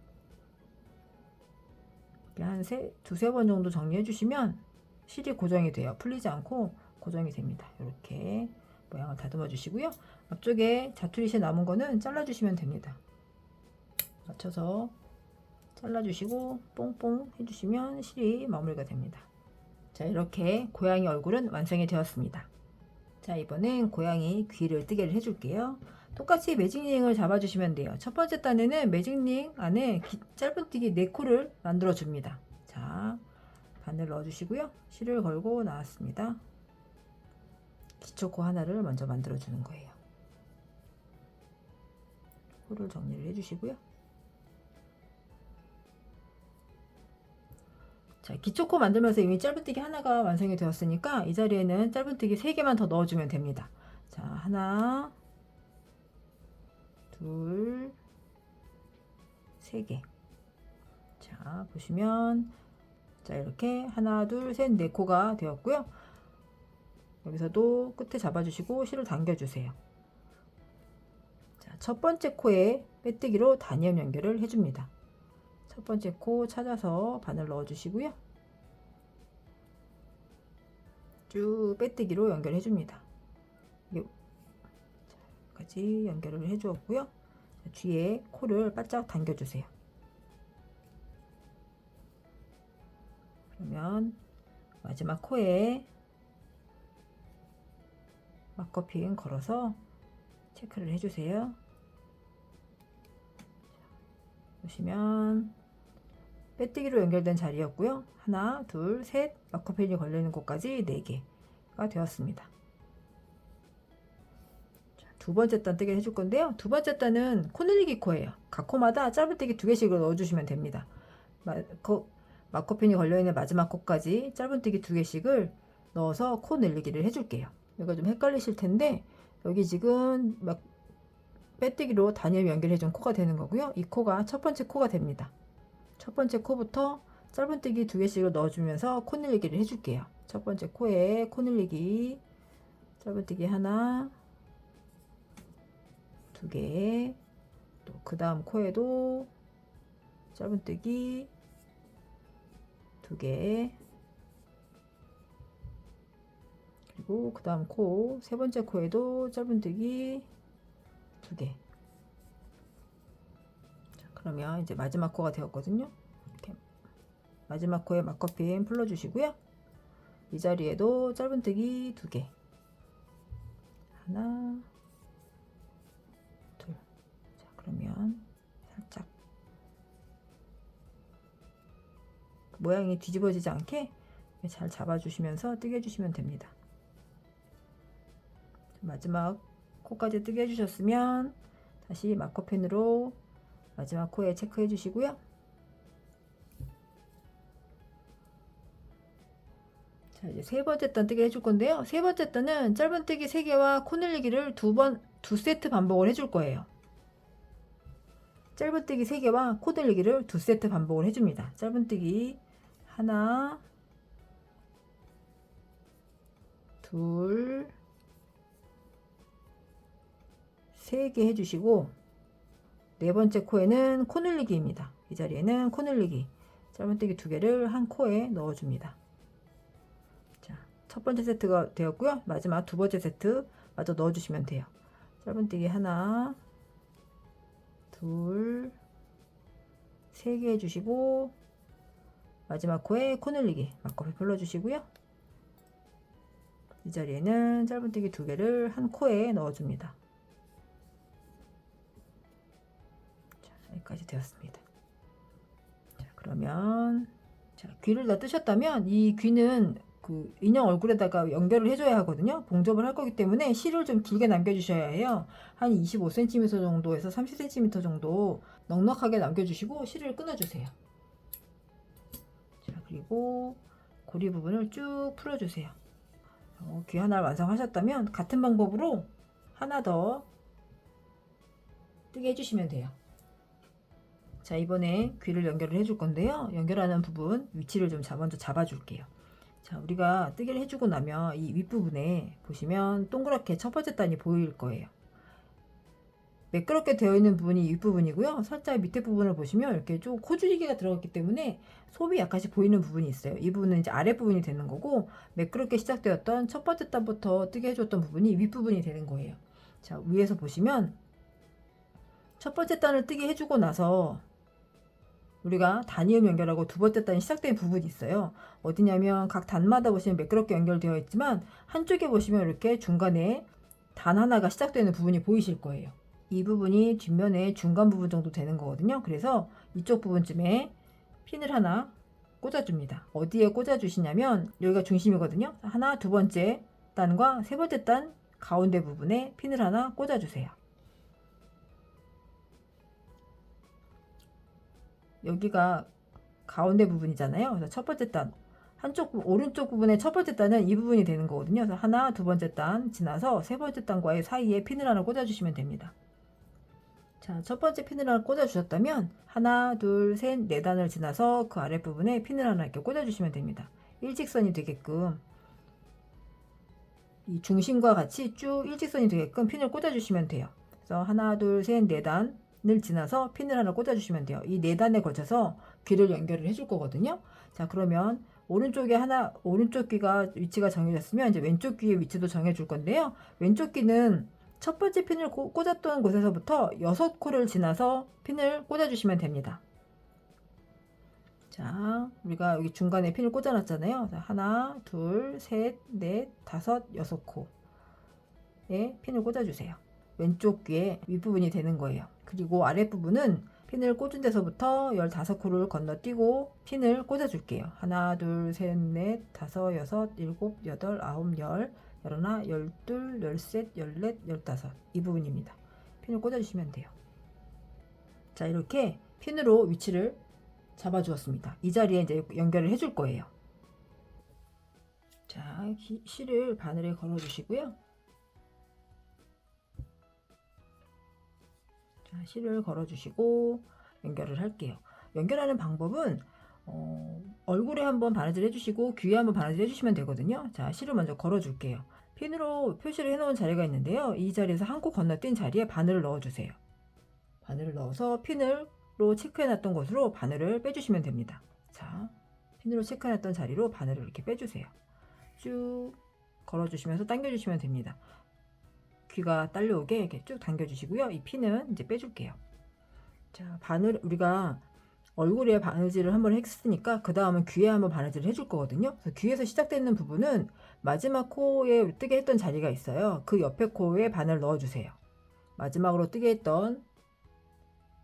한 두세 번 정도 정리해 주시면 실이 고정이 돼요. 풀리지 않고 고정이 됩니다. 이렇게 모양을 다듬어 주시고요. 앞쪽에 자투리 실 남은 거는 잘라 주시면 됩니다. 맞춰서 잘라 주시고 뽕뽕 해주시면 실이 마무리가 됩니다. 자, 이렇게 고양이 얼굴은 완성이 되었습니다. 자, 이번엔 고양이 귀를 뜨개를 해줄게요. 똑같이 매직링을 잡아주시면 돼요. 첫 번째 단에는 매직링 안에 짧은뜨기 4코를 만들어 줍니다. 자, 바늘 넣어주시고요. 실을 걸고 나왔습니다. 기초코 하나를 먼저 만들어 주는 거예요. 코를 정리를 해주시고요. 자, 기초코 만들면서 이미 짧은뜨기 하나가 완성이 되었으니까 이 자리에는 짧은뜨기 3개만 더 넣어주면 됩니다. 자, 하나, 둘, 3개. 자, 보시면 자, 이렇게 하나, 둘, 셋, 4코가 되었고요. 여기서도 끝에 잡아주시고 실을 당겨주세요. 자, 첫 번째 코에 빼뜨기로 단위염 연결을 해줍니다. 첫 번째 코 찾아서 바늘 넣어주시고요. 쭉 빼뜨기로 연결해 줍니다. 여기까지 연결을 해 주었고요. 뒤에 코를 바짝 당겨주세요. 그러면 마지막 코에 마커핀 걸어서 체크를 해주세요. 보시면 빼뜨기로 연결된 자리였고요. 하나, 둘, 셋, 마커펜이 걸려있는 곳까지 4개가 되었습니다. 자, 두 번째 단 뜨개 해줄 건데요. 두 번째 단은 코늘리기 코예요. 각 코마다 짧은뜨기 2개씩을 넣어주시면 됩니다. 마커펜이 걸려있는 마지막 코까지 짧은뜨기 2개씩을 넣어서 코 늘리기를 해줄게요. 이거 좀 헷갈리실 텐데 여기 지금 빼뜨기로 단위염 연결해준 코가 되는 거고요. 이 코가 첫 번째 코가 됩니다. 첫 번째 코부터 짧은뜨기 2개씩을 넣어주면서 코 늘리기를 해줄게요. 첫 번째 코에 코 늘리기, 짧은뜨기 하나, 2개, 또 그 다음 코에도 짧은뜨기 2개, 그리고 그 다음 코, 세 번째 코에도 짧은뜨기 2개. 그러면 이제 마지막 코가 되었거든요. 이렇게 마지막 코에 마커핀 풀어주시고요. 이 자리에도 짧은뜨기 2개. 하나, 둘. 자, 그러면 살짝 모양이 뒤집어지지 않게 잘 잡아주시면서 뜨개 주시면 됩니다. 마지막 코까지 뜨개 해주셨으면 다시 마커펜으로 마지막 코에 체크해 주시고요. 자, 이제 세 번째 단 뜨개 해줄 건데요. 세 번째 단은 짧은뜨기 3개와 코 늘리기를 2세트 반복을 해줄 거예요. 짧은뜨기 3개와 코 늘리기를 2세트 반복을 해줍니다. 짧은뜨기 하나, 둘, 3개 해주시고 네 번째 코에는 코 늘리기입니다. 이 자리에는 코 늘리기 짧은뜨기 2개를 한 코에 넣어줍니다. 자, 첫 번째 세트가 되었고요. 마지막 두 번째 세트 마저 넣어주시면 돼요. 짧은뜨기 하나, 둘, 3개 해주시고 마지막 코에 코 늘리기 마커핀 풀러주시고요. 이 자리에는 짧은뜨기 2개를 한 코에 넣어줍니다. 여기까지 되었습니다. 자, 그러면 자, 귀를 다 뜨셨다면 이 귀는 그 인형 얼굴에다가 연결을 해줘야 하거든요. 봉접을 할 거기 때문에 실을 좀 길게 남겨주셔야 해요. 한 25cm 정도에서 30cm 정도 넉넉하게 남겨주시고 실을 끊어주세요. 자, 그리고 고리 부분을 쭉 풀어주세요. 귀 하나를 완성하셨다면 같은 방법으로 하나 더 뜨게 해주시면 돼요. 자, 이번에 귀를 연결을 해줄 건데요. 연결하는 부분 위치를 좀 먼저 잡아줄게요. 자, 우리가 뜨개를 해주고 나면 이 윗부분에 보시면 동그랗게 첫 번째 단이 보일 거예요. 매끄럽게 되어 있는 부분이 윗부분이고요. 살짝 밑에 부분을 보시면 이렇게 좀 코줄이기가 들어갔기 때문에 솜이 약간씩 보이는 부분이 있어요. 이 부분은 이제 아랫부분이 되는 거고, 매끄럽게 시작되었던 첫 번째 단부터 뜨게 해줬던 부분이 윗부분이 되는 거예요. 자, 위에서 보시면 첫 번째 단을 뜨게 해주고 나서 우리가 단이음 연결하고 두 번째 단이 시작된 부분이 있어요. 어디냐면 각 단마다 보시면 매끄럽게 연결되어 있지만 한쪽에 보시면 이렇게 중간에 단 하나가 시작되는 부분이 보이실 거예요. 이 부분이 뒷면의 중간 부분 정도 되는 거거든요. 그래서 이쪽 부분쯤에 핀을 하나 꽂아줍니다. 어디에 꽂아주시냐면 여기가 중심이거든요. 하나, 두 번째 단과 세 번째 단 가운데 부분에 핀을 하나 꽂아주세요. 여기가 가운데 부분이잖아요. 그래서 첫 번째 단 오른쪽 부분의 첫 번째 단은 이 부분이 되는 거거든요. 그래서 하나, 두 번째 단 지나서 세 번째 단과의 사이에 핀을 하나 꽂아주시면 됩니다. 자, 첫 번째 핀을 하나 꽂아주셨다면 하나, 둘, 셋, 네 단을 지나서 그 아랫부분에 핀을 하나 이렇게 꽂아주시면 됩니다. 일직선이 되게끔 이 중심과 같이 쭉 일직선이 되게끔 핀을 꽂아주시면 돼요. 그래서 하나, 둘, 셋, 네 단을 지나서 핀을 하나 꽂아주시면 돼요. 이 네 단에 걸쳐서 귀를 연결을 해줄 거거든요. 자, 그러면 오른쪽 귀가 위치가 정해졌으면 이제 왼쪽 귀의 위치도 정해줄 건데요. 왼쪽 귀는 첫 번째 핀을 꽂았던 곳에서부터 6코를 지나서 핀을 꽂아주시면 됩니다. 자, 우리가 여기 중간에 핀을 꽂아놨잖아요. 하나, 둘, 셋, 넷, 다섯, 6코에 핀을 꽂아주세요. 왼쪽 귀의 윗부분이 되는 거예요. 그리고 아랫부분은 핀을 꽂은 데서부터 15코를 건너뛰고 핀을 꽂아줄게요. 하나, 둘, 셋, 넷, 다섯, 여섯, 일곱, 여덟, 아홉, 열, 열하나, 열둘, 열셋, 열넷, 열다섯 이 부분입니다. 핀을 꽂아주시면 돼요. 자, 이렇게 핀으로 위치를 잡아주었습니다. 이 자리에 이제 연결을 해줄 거예요. 자, 실을 바늘에 걸어주시고요. 자, 실을 걸어주시고 연결을 할게요. 연결하는 방법은 얼굴에 한번 바느질 해주시고 귀에 한번 바느질 해주시면 되거든요. 자, 실을 먼저 걸어줄게요. 핀으로 표시를 해놓은 자리가 있는데요. 이 자리에서 한 코 건너뛴 자리에 바늘을 넣어주세요. 바늘을 넣어서 핀으로 체크해놨던 곳으로 바늘을 빼주시면 됩니다. 자, 핀으로 체크해놨던 자리로 바늘을 이렇게 빼주세요. 쭉 걸어주시면서 당겨주시면 됩니다. 귀가 딸려오게 이렇게 쭉 당겨주시고요. 이 핀은 이제 빼줄게요. 자, 우리가 얼굴에 바느질을 한번 했으니까 그 다음은 귀에 한번 바느질을 해줄 거거든요. 그래서 귀에서 시작되는 부분은 마지막 코에 뜨게 했던 자리가 있어요. 그 옆에 코에 바늘 넣어주세요. 마지막으로 뜨게 했던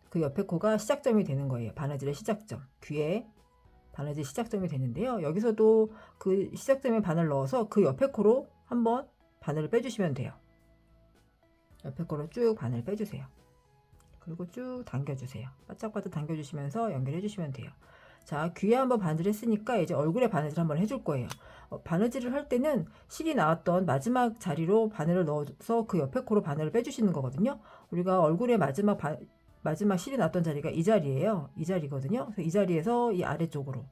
그 옆에 코가 시작점이 되는 거예요. 바느질의 시작점. 귀에 바느질 시작점이 되는데요. 여기서도 그 시작점에 바늘 넣어서 그 옆에 코로 한번 바늘을 빼주시면 돼요. 옆에 코로 쭉 바늘 빼주세요. 그리고 쭉 당겨주세요. 바짝바짝 당겨주시면서 연결해 주시면 돼요. 자, 귀에 한번 바느질 했으니까 이제 얼굴에 바느질 한번 해줄 거예요. 바느질을 할 때는 실이 나왔던 마지막 자리로 바늘을 넣어서 그 옆에 코로 바늘을 빼주시는 거거든요. 우리가 얼굴에 마지막 실이 나왔던 자리가 이 자리예요. 이 자리거든요. 그래서 이 자리에서 이 아래쪽으로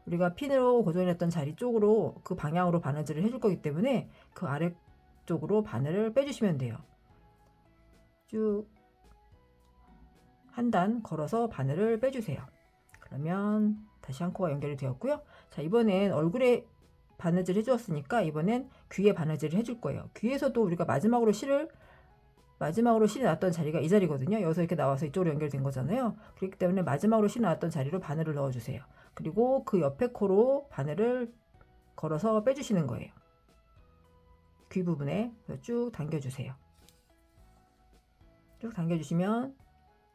우리가 핀으로 고정했던 자리 쪽으로 그 방향으로 바느질을 해줄 거기 때문에 그 아래쪽으로 바늘을 빼주시면 돼요. 쭉 한 단 걸어서 바늘을 빼주세요. 그러면 다시 한 코가 연결이 되었고요. 자, 이번엔 얼굴에 바느질 해주었으니까 이번엔 귀에 바느질을 해줄 거예요. 귀에서도 우리가 마지막으로 실이 나왔던 자리가 이 자리거든요. 여기서 이렇게 나와서 이쪽으로 연결된 거잖아요. 그렇기 때문에 마지막으로 실이 나왔던 자리로 바늘을 넣어주세요. 그리고 그 옆에 코로 바늘을 걸어서 빼주시는 거예요. 귀 부분에 쭉 당겨주세요. 쭉 당겨주시면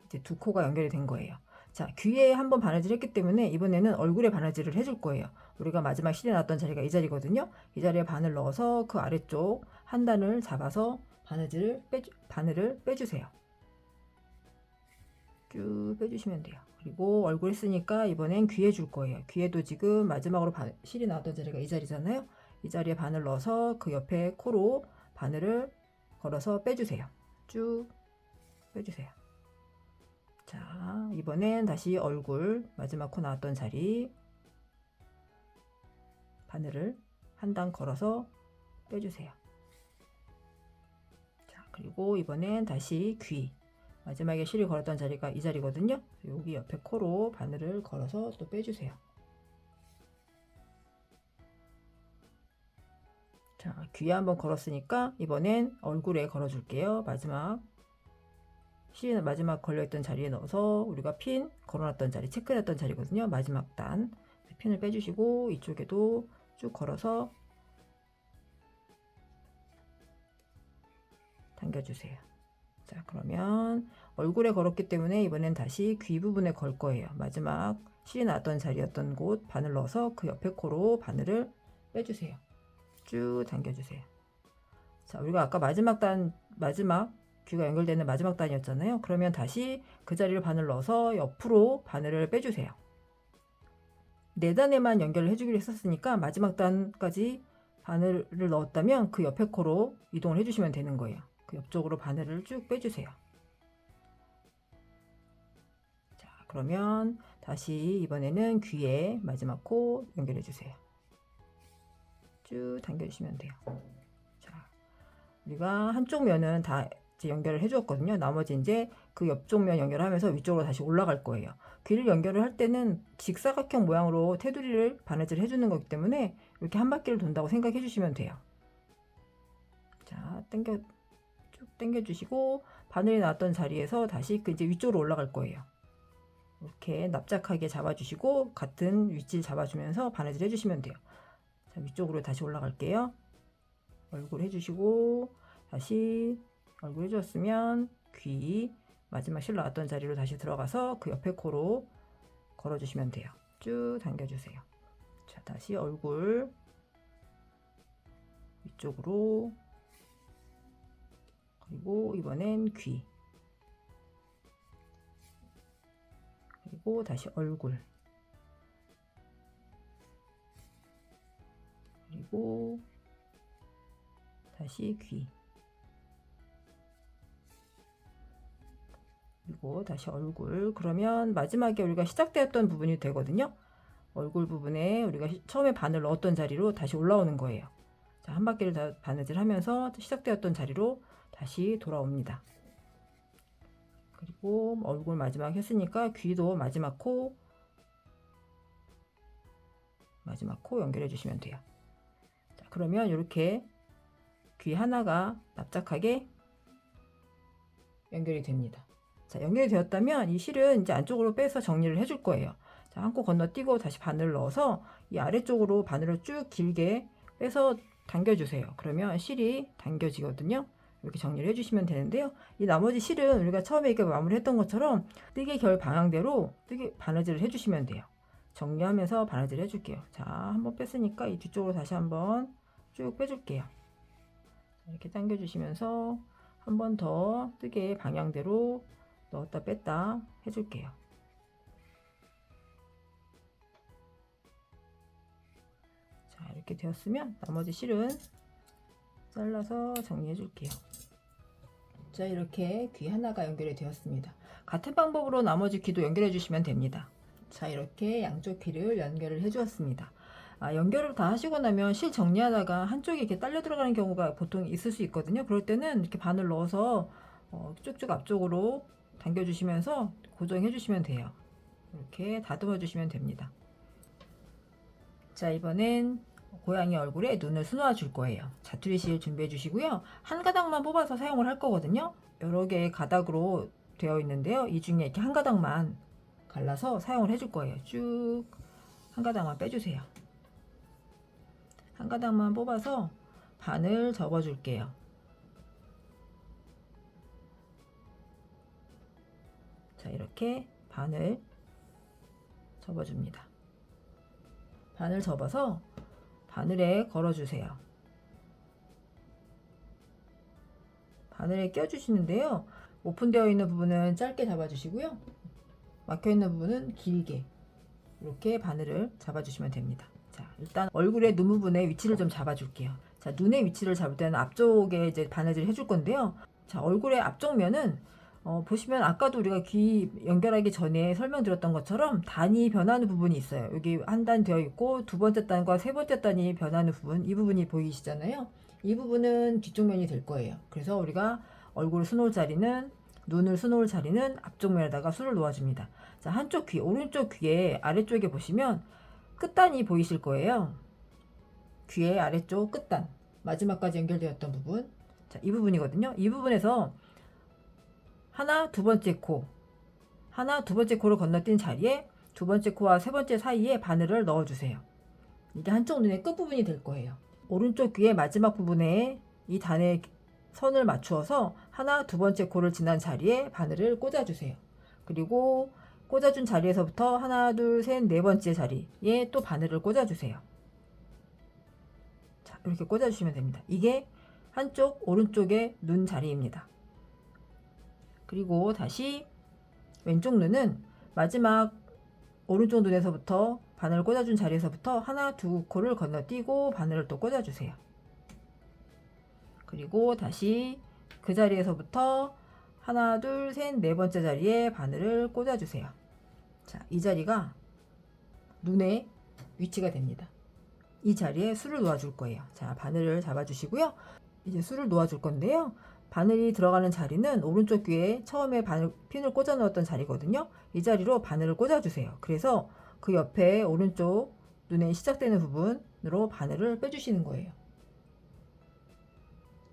이제 두 코가 연결이 된 거예요. 자, 귀에 한번 바느질 했기 때문에 이번에는 얼굴에 바느질을 해줄 거예요. 우리가 마지막 실에 놨던 자리가 이 자리거든요. 이 자리에 바늘 넣어서 그 아래쪽 한 단을 잡아서 바늘을 빼주세요. 쭉 빼주시면 돼요. 그리고 얼굴 했으니까 이번엔 귀에 줄 거예요. 귀에도 지금 마지막으로 실이 나왔던 자리가 이 자리잖아요. 이 자리에 바늘 넣어서 그 옆에 코로 바늘을 걸어서 빼주세요. 쭉 빼주세요. 자, 이번엔 다시 얼굴 마지막 코 나왔던 자리 바늘을 한 단 걸어서 빼주세요. 자, 그리고 이번엔 다시 귀 마지막에 실이 걸었던 자리가 이 자리거든요. 여기 옆에 코로 바늘을 걸어서 또 빼주세요. 자, 귀에 한번 걸었으니까 이번엔 얼굴에 걸어줄게요. 실이 마지막 걸려있던 자리에 넣어서 우리가 핀 걸어놨던 자리, 체크했던 자리거든요. 마지막 단 핀을 빼주시고 이쪽에도 쭉 걸어서 당겨주세요. 자, 그러면 얼굴에 걸었기 때문에 이번엔 다시 귀 부분에 걸 거예요. 마지막 실이 나왔던 자리였던 곳 바늘 넣어서 그 옆에 코로 바늘을 빼주세요. 쭉 당겨주세요. 자, 우리가 아까 마지막 귀가 연결되는 마지막 단이었잖아요. 그러면 다시 그 자리를 바늘 넣어서 옆으로 바늘을 빼주세요. 4단에만 연결을 해주기로 했었으니까 마지막 단까지 바늘을 넣었다면 그 옆에 코로 이동을 해주시면 되는 거예요. 그 옆쪽으로 바늘을 쭉 빼주세요. 자, 그러면 다시 이번에는 귀에 마지막 코 연결해 주세요. 쭉 당겨주시면 돼요. 자, 우리가 한쪽 면은 다 이제 연결을 해주었거든요. 나머지 이제 그 옆쪽 면 연결하면서 위쪽으로 다시 올라갈 거예요. 귀를 연결을 할 때는 직사각형 모양으로 테두리를 바느질 해주는 거기 때문에 이렇게 한 바퀴를 돈다고 생각해 주시면 돼요. 자, 쭉 당겨주시고 바늘이 나왔던 자리에서 다시 이제 위쪽으로 올라갈 거예요. 이렇게 납작하게 잡아주시고 같은 위치를 잡아주면서 바느질 해주시면 돼요. 자, 위쪽으로 다시 올라갈게요. 얼굴 해주시고 다시 얼굴 해주었으면 귀 마지막 실 나왔던 자리로 다시 들어가서 그 옆에 코로 걸어주시면 돼요. 쭉 당겨주세요. 자, 다시 얼굴 위쪽으로 그리고 이번엔 귀 그리고 다시 얼굴 그리고 다시 귀 그리고 다시 얼굴. 그러면 마지막에 우리가 시작되었던 부분이 되거든요. 얼굴 부분에 우리가 처음에 바늘 넣었던 자리로 다시 올라오는 거예요. 자, 한 바퀴를 다 바느질 하면서 시작되었던 자리로 다시 돌아옵니다. 그리고 얼굴 마지막 했으니까 귀도 마지막 코 연결해 주시면 돼요. 자, 그러면 이렇게 귀 하나가 납작하게 연결이 됩니다. 자, 연결이 되었다면 이 실은 이제 안쪽으로 빼서 정리를 해줄 거예요. 자, 한 코 건너뛰고 다시 바늘을 넣어서 이 아래쪽으로 바늘을 쭉 길게 빼서 당겨주세요. 그러면 실이 당겨지거든요. 이렇게 정리를 해주시면 되는데요. 이 나머지 실은 우리가 처음에 이렇게 마무리했던 것처럼 뜨개 결 방향대로 바느질을 해주시면 돼요. 정리하면서 바느질 해줄게요. 자, 한번 뺐으니까 이 뒤쪽으로 다시 한번 쭉 빼줄게요. 이렇게 당겨주시면서 한 번 더 뜨개 방향대로 넣었다 뺐다 해줄게요. 자, 이렇게 되었으면 나머지 실은 잘라서 정리해 줄게요. 자, 이렇게 귀 하나가 연결이 되었습니다. 같은 방법으로 나머지 귀도 연결해 주시면 됩니다. 자, 이렇게 양쪽 귀를 연결을 해 주었습니다. 연결을 다 하시고 나면 실 정리하다가 한쪽이 이렇게 딸려 들어가는 경우가 보통 있을 수 있거든요. 그럴 때는 이렇게 바늘 넣어서 쭉쭉 앞쪽으로 당겨 주시면서 고정해 주시면 돼요. 이렇게 다듬어 주시면 됩니다. 자, 이번엔 고양이 얼굴에 눈을 수놓아 줄 거예요. 자투리 실 준비해 주시고요. 한 가닥만 뽑아서 사용을 할 거거든요. 여러 개의 가닥으로 되어 있는데요. 이 중에 이렇게 한 가닥만 갈라서 사용을 해줄 거예요. 쭉 한 가닥만 빼주세요. 한 가닥만 뽑아서 반을 접어 줄게요. 자, 이렇게 반을 접어줍니다. 바늘 접어서 바늘에 걸어주세요. 바늘에 껴주시는데요. 오픈되어 있는 부분은 짧게 잡아주시고요. 막혀있는 부분은 길게 이렇게 바늘을 잡아주시면 됩니다. 자, 일단 얼굴의 눈 부분의 위치를 좀 잡아줄게요. 자, 눈의 위치를 잡을 때는 앞쪽에 이제 바느질을 해줄 건데요. 자, 얼굴의 앞쪽 면은 보시면 아까도 우리가 귀 연결하기 전에 설명드렸던 것처럼 단이 변하는 부분이 있어요. 여기 한 단 되어 있고 두 번째 단과 세 번째 단이 변하는 부분, 이 부분이 보이시잖아요. 이 부분은 뒤쪽 면이 될 거예요. 그래서 우리가 얼굴을 수놓을 자리는, 눈을 수놓을 자리는 앞쪽 면에다가 수를 놓아줍니다. 자, 한쪽 귀, 오른쪽 귀의 아래쪽에 보시면 끝단이 보이실 거예요. 귀의 아래쪽 끝단, 마지막까지 연결되었던 부분, 자, 이 부분이거든요. 이 부분에서 하나, 두 번째 코, 하나, 두 번째 코를 건너뛴 자리에 두 번째 코와 세 번째 사이에 바늘을 넣어주세요. 이게 한쪽 눈의 끝부분이 될 거예요. 오른쪽 귀의 마지막 부분에 이 단에 선을 맞추어서 하나, 두 번째 코를 지난 자리에 바늘을 꽂아주세요. 그리고 꽂아준 자리에서부터 하나, 둘, 셋, 네 번째 자리에 또 바늘을 꽂아주세요. 자, 이렇게 꽂아주시면 됩니다. 이게 한쪽 오른쪽의 눈 자리입니다. 그리고 다시 왼쪽 눈은 마지막 오른쪽 눈에서부터 바늘을 꽂아준 자리에서부터 하나, 두 코를 건너뛰고 바늘을 또 꽂아주세요. 그리고 다시 그 자리에서부터 하나, 둘, 셋, 네 번째 자리에 바늘을 꽂아주세요. 자, 이 자리가 눈의 위치가 됩니다. 이 자리에 술을 놓아줄 거예요. 자, 바늘을 잡아주시고요. 이제 술을 놓아줄 건데요. 바늘이 들어가는 자리는 오른쪽 귀에 처음에 핀을 꽂아 넣었던 자리거든요. 이 자리로 바늘을 꽂아주세요. 그래서 그 옆에 오른쪽 눈에 시작되는 부분으로 바늘을 빼주시는 거예요.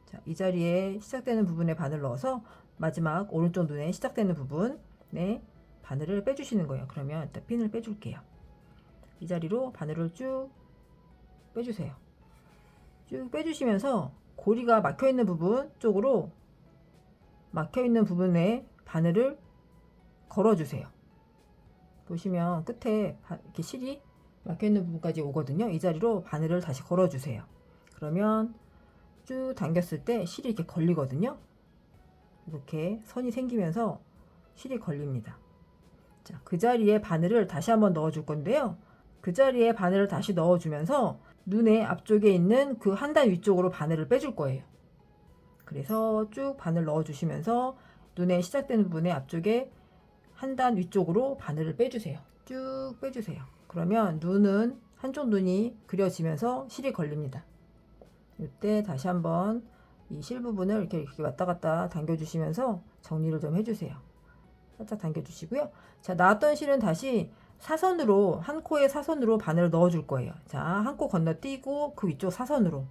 자, 이 자리에 시작되는 부분에 바늘 넣어서 마지막 오른쪽 눈에 시작되는 부분에 바늘을 빼주시는 거예요. 그러면 일단 핀을 빼줄게요. 이 자리로 바늘을 쭉 빼주세요. 쭉 빼주시면서 고리가 막혀있는 부분 쪽으로 막혀있는 부분에 바늘을 걸어주세요. 보시면 끝에 이렇게 실이 막혀있는 부분까지 오거든요. 이 자리로 바늘을 다시 걸어주세요. 그러면 쭉 당겼을 때 실이 이렇게 걸리거든요. 이렇게 선이 생기면서 실이 걸립니다. 자, 그 자리에 바늘을 다시 한번 넣어줄 건데요. 그 자리에 바늘을 다시 넣어주면서 눈의 앞쪽에 있는 그 한 단 위쪽으로 바늘을 빼줄 거예요. 그래서 쭉 바늘 넣어주시면서 눈에 시작되는 부분의 앞쪽에 한 단 위쪽으로 바늘을 빼주세요. 쭉 빼주세요. 그러면 눈은 한쪽 눈이 그려지면서 실이 걸립니다. 이때 다시 한번 이 실 부분을 이렇게 왔다 갔다 당겨주시면서 정리를 좀 해주세요. 살짝 당겨주시고요. 자, 나왔던 실은 다시 사선으로, 한 코에 사선으로 바늘을 넣어줄 거예요. 자, 한 코 건너뛰고 그 위쪽 사선으로,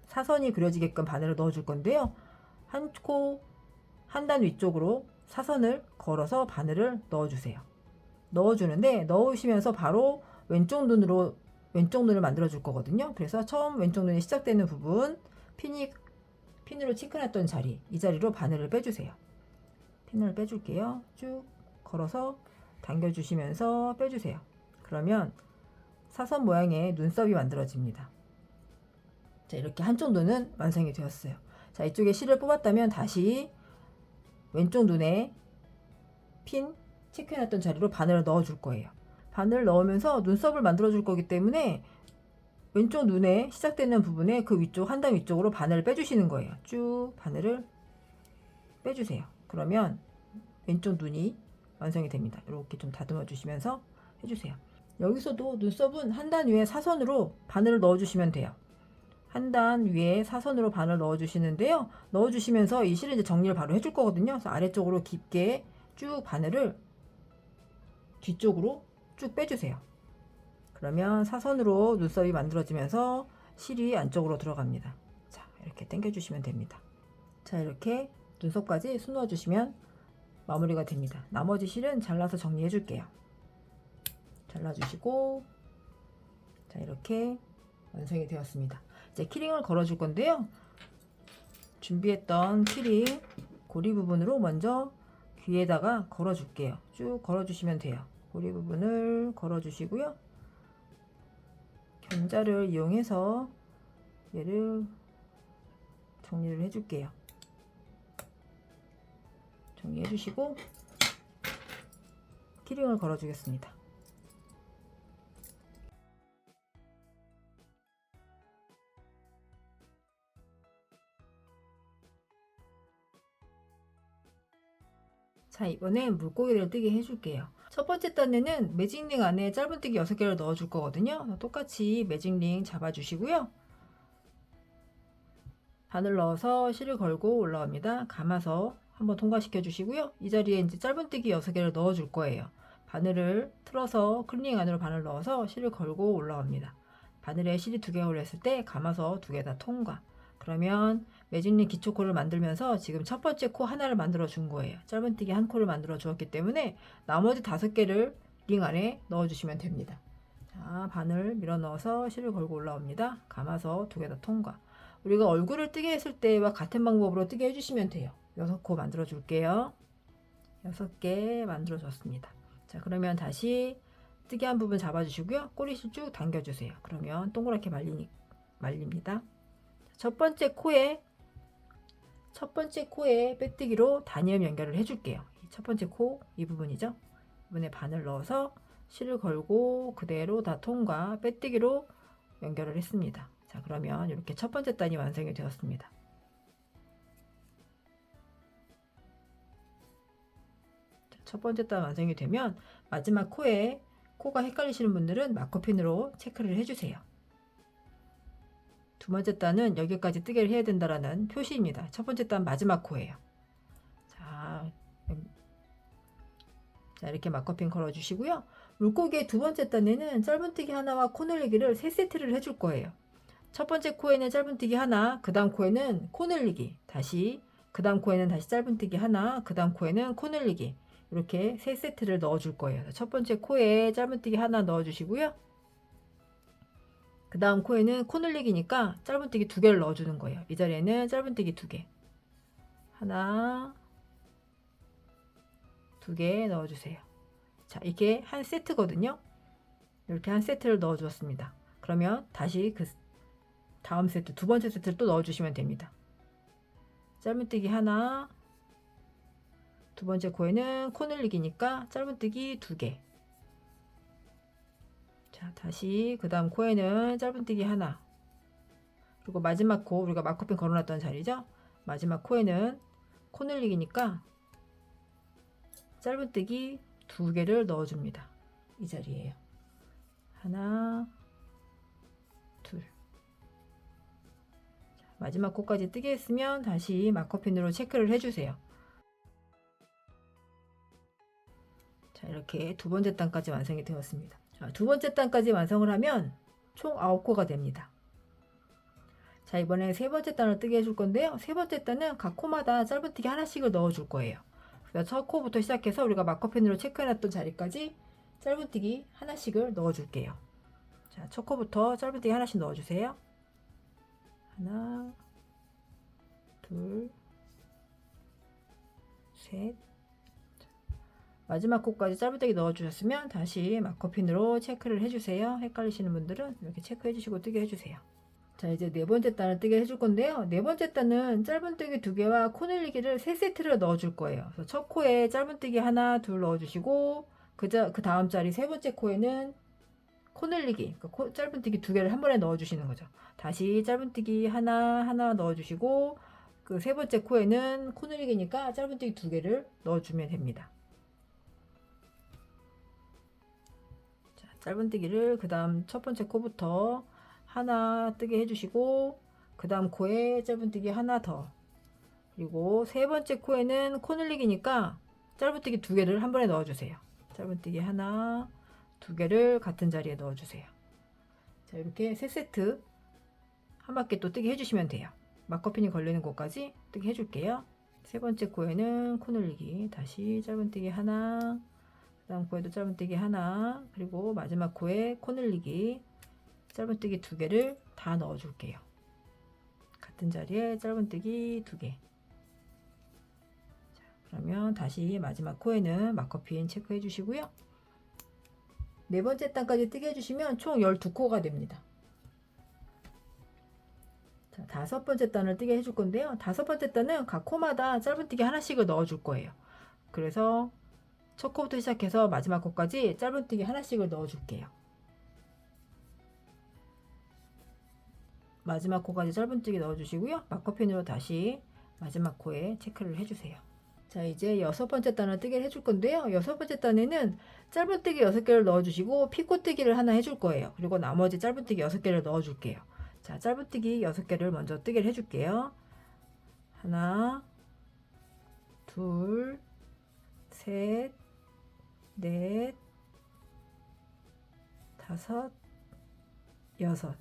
사선이 그려지게끔 바늘을 넣어줄 건데요. 한 코, 한 단 위쪽으로 사선을 걸어서 바늘을 넣어주세요. 넣어주는데 넣으시면서 바로 왼쪽 눈을 만들어 줄 거거든요. 그래서 처음 왼쪽 눈이 시작되는 부분, 핀으로 치크났던 자리, 이 자리로 바늘을 빼주세요. 핀을 빼줄게요. 쭉 걸어서 당겨주시면서 빼주세요. 그러면 사선 모양의 눈썹이 만들어집니다. 자, 이렇게 한쪽 눈은 완성이 되었어요. 자, 이쪽에 실을 뽑았다면 다시 왼쪽 눈에 핀 체크해놨던 자리로 바늘을 넣어줄 거예요. 바늘을 넣으면서 눈썹을 만들어줄 거기 때문에 왼쪽 눈에 시작되는 부분에 그 위쪽, 한 단 위쪽으로 바늘을 빼주시는 거예요. 쭉 바늘을 빼주세요. 그러면 왼쪽 눈이 완성이 됩니다. 이렇게 좀 다듬어 주시면서 해주세요. 여기서도 눈썹은 한 단 위에 사선으로 바늘을 넣어주시면 돼요. 한 단 위에 사선으로 바늘 넣어주시는데요. 넣어주시면서 이 실을 이제 정리를 바로 해줄 거거든요. 그래서 아래쪽으로 깊게 쭉 바늘을 뒤쪽으로 쭉 빼주세요. 그러면 사선으로 눈썹이 만들어지면서 실이 안쪽으로 들어갑니다. 자, 이렇게 당겨주시면 됩니다. 자, 이렇게 눈썹까지 수놓아 주시면 마무리가 됩니다. 나머지 실은 잘라서 정리해 줄게요. 잘라주시고, 자, 이렇게 완성이 되었습니다. 이제 키링을 걸어 줄 건데요. 준비했던 키링 고리 부분으로 먼저 귀에다가 걸어 줄게요. 쭉 걸어 주시면 돼요. 고리 부분을 걸어 주시고요. 견자를 이용해서 얘를 정리를 해 줄게요. 정리해 주시고 키링을 걸어 주겠습니다. 자, 이번엔 물고기를 뜨게 해줄게요. 첫 번째 단에는 매직링 안에 짧은뜨기 6개를 넣어 줄 거거든요. 똑같이 매직링 잡아 주시고요. 바늘 넣어서 실을 걸고 올라옵니다. 감아서 한번 통과시켜 주시고요. 이 자리에 이제 짧은뜨기 6개를 넣어 줄 거예요. 바늘을 틀어서 클리닝 안으로 바늘 넣어서 실을 걸고 올라옵니다. 바늘에 실이 2개가 올렸을 때 감아서 2개 다 통과. 그러면 매직링 기초코를 만들면서 지금 첫 번째 코 하나를 만들어 준 거예요. 짧은뜨기 한 코를 만들어 주었기 때문에 나머지 5개를 링 안에 넣어 주시면 됩니다. 자, 바늘 밀어 넣어서 실을 걸고 올라옵니다. 감아서 2개 다 통과. 우리가 얼굴을 뜨게 했을 때와 같은 방법으로 뜨게 해주시면 돼요. 6코 만들어 줄게요. 6개 만들어 줬습니다. 자, 그러면 다시 뜨게 한 부분 잡아 주시고요. 꼬리실 쭉 당겨 주세요. 그러면 동그랗게 말립니다. 첫 번째 코에 빼뜨기로 단위음 연결을 해 줄게요. 첫 번째 코 이 부분이죠. 이번에 바늘 넣어서 실을 걸고 그대로 다 통과 빼뜨기로 연결을 했습니다. 자, 그러면 이렇게 첫 번째 단이 완성이 되었습니다. 첫 번째 단 완성이 되면 마지막 코가 헷갈리시는 분들은 마커핀으로 체크를 해주세요. 두 번째 단은 여기까지 뜨개를 해야 된다라는 표시입니다. 첫 번째 단 마지막 코예요. 자, 이렇게 마커핀 걸어 주시고요. 물고기의 두 번째 단에는 짧은뜨기 하나와 코늘리기를 3세트를 해줄 거예요. 첫 번째 코에는 짧은뜨기 하나, 그 다음 코에는 코늘리기, 다시 그 다음 코에는 다시 짧은뜨기 하나, 그 다음 코에는 코늘리기, 이렇게 3세트를 넣어 줄 거예요. 첫 번째 코에 짧은뜨기 하나 넣어 주시고요. 그 다음 코에는 코늘리기니까 짧은뜨기 2개를 넣어 주는 거예요. 이 자리에는 짧은뜨기 2개, 하나, 2개 넣어 주세요. 자, 이게 한 세트거든요. 이렇게 한 세트를 넣어 주었습니다. 그러면 다시 그 다음 세트, 두 번째 세트를 또 넣어 주시면 됩니다. 짧은뜨기 하나, 두 번째 코에는 코늘리기니까 짧은뜨기 2개. 자, 다시 그 다음 코에는 짧은뜨기 하나, 그리고 마지막 코, 우리가 마커핀 걸어놨던 자리죠. 마지막 코에는 코늘리기니까 짧은뜨기 2개를 넣어줍니다. 이 자리에요. 하나, 둘. 자, 마지막 코까지 뜨게 했으면 다시 마커핀으로 체크를 해주세요. 자, 이렇게 두 번째 단까지 완성이 되었습니다. 자, 두 번째 단까지 완성을 하면 총 9코가 됩니다. 자, 이번에 세 번째 단을 뜨게 해줄 건데요. 세 번째 단은 각 코마다 짧은뜨기 하나씩을 넣어줄 거예요. 그래서 첫 코부터 시작해서 우리가 마커펜으로 체크해놨던 자리까지 짧은뜨기 하나씩을 넣어줄게요. 자, 첫 코부터 짧은뜨기 하나씩 넣어주세요. 하나, 둘, 셋. 마지막 코까지 짧은뜨기 넣어주셨으면 다시 마커핀으로 체크를 해주세요. 헷갈리시는 분들은 이렇게 체크해주시고 뜨게 해주세요. 자, 이제 네 번째 단을 뜨게 해줄 건데요. 네 번째 단은 짧은뜨기 2개와 코늘리기를 3세트를 넣어줄 거예요. 그래서 첫 코에 짧은뜨기 하나, 둘 넣어주시고 그 다음 자리 세 번째 코에는 코늘리기, 그러니까 짧은뜨기 2개를 한 번에 넣어주시는 거죠. 다시 짧은뜨기 하나 넣어주시고 그 세 번째 코에는 코늘리기니까 짧은뜨기 2개를 넣어주면 됩니다. 자, 짧은뜨기를 그 다음 첫 번째 코부터 하나 뜨게 해주시고 그 다음 코에 짧은뜨기 하나 더, 그리고 세 번째 코에는 코늘리기니까 짧은뜨기 2개를 한 번에 넣어주세요. 짧은뜨기 하나, 2개를 같은 자리에 넣어주세요. 자, 이렇게 3세트 한 바퀴 또 뜨게 해주시면 돼요. 마커핀이 걸리는 곳까지 뜨게 해줄게요. 세 번째 코에는 코늘리기, 다시 짧은뜨기 하나, 그 다음 코에도 짧은뜨기 하나, 그리고 마지막 코에 코늘리기, 짧은뜨기 2개를 다 넣어줄게요. 같은 자리에 짧은뜨기 2개. 자, 그러면 다시 마지막 코에는 마커핀 체크해 주시고요. 네 번째 단까지 뜨게 해주시면 총 12코가 됩니다. 자, 다섯 번째 단을 뜨게 해줄 건데요. 다섯 번째 단은 각 코마다 짧은뜨기 하나씩을 넣어줄 거예요. 그래서 첫 코부터 시작해서 마지막 코까지 짧은뜨기 하나씩을 넣어줄게요. 마지막 코까지 짧은뜨기 넣어주시고요. 마커핀으로 다시 마지막 코에 체크를 해주세요. 자, 이제 여섯 번째 단을 뜨게 해줄 건데요. 여섯 번째 단에는 짧은뜨기 6개를 넣어주시고 피코뜨기를 하나 해줄 거예요. 그리고 나머지 짧은뜨기 6개를 넣어줄게요. 자, 짧은뜨기 6개를 먼저 뜨게 해줄게요. 하나, 둘, 셋, 넷, 다섯, 여섯.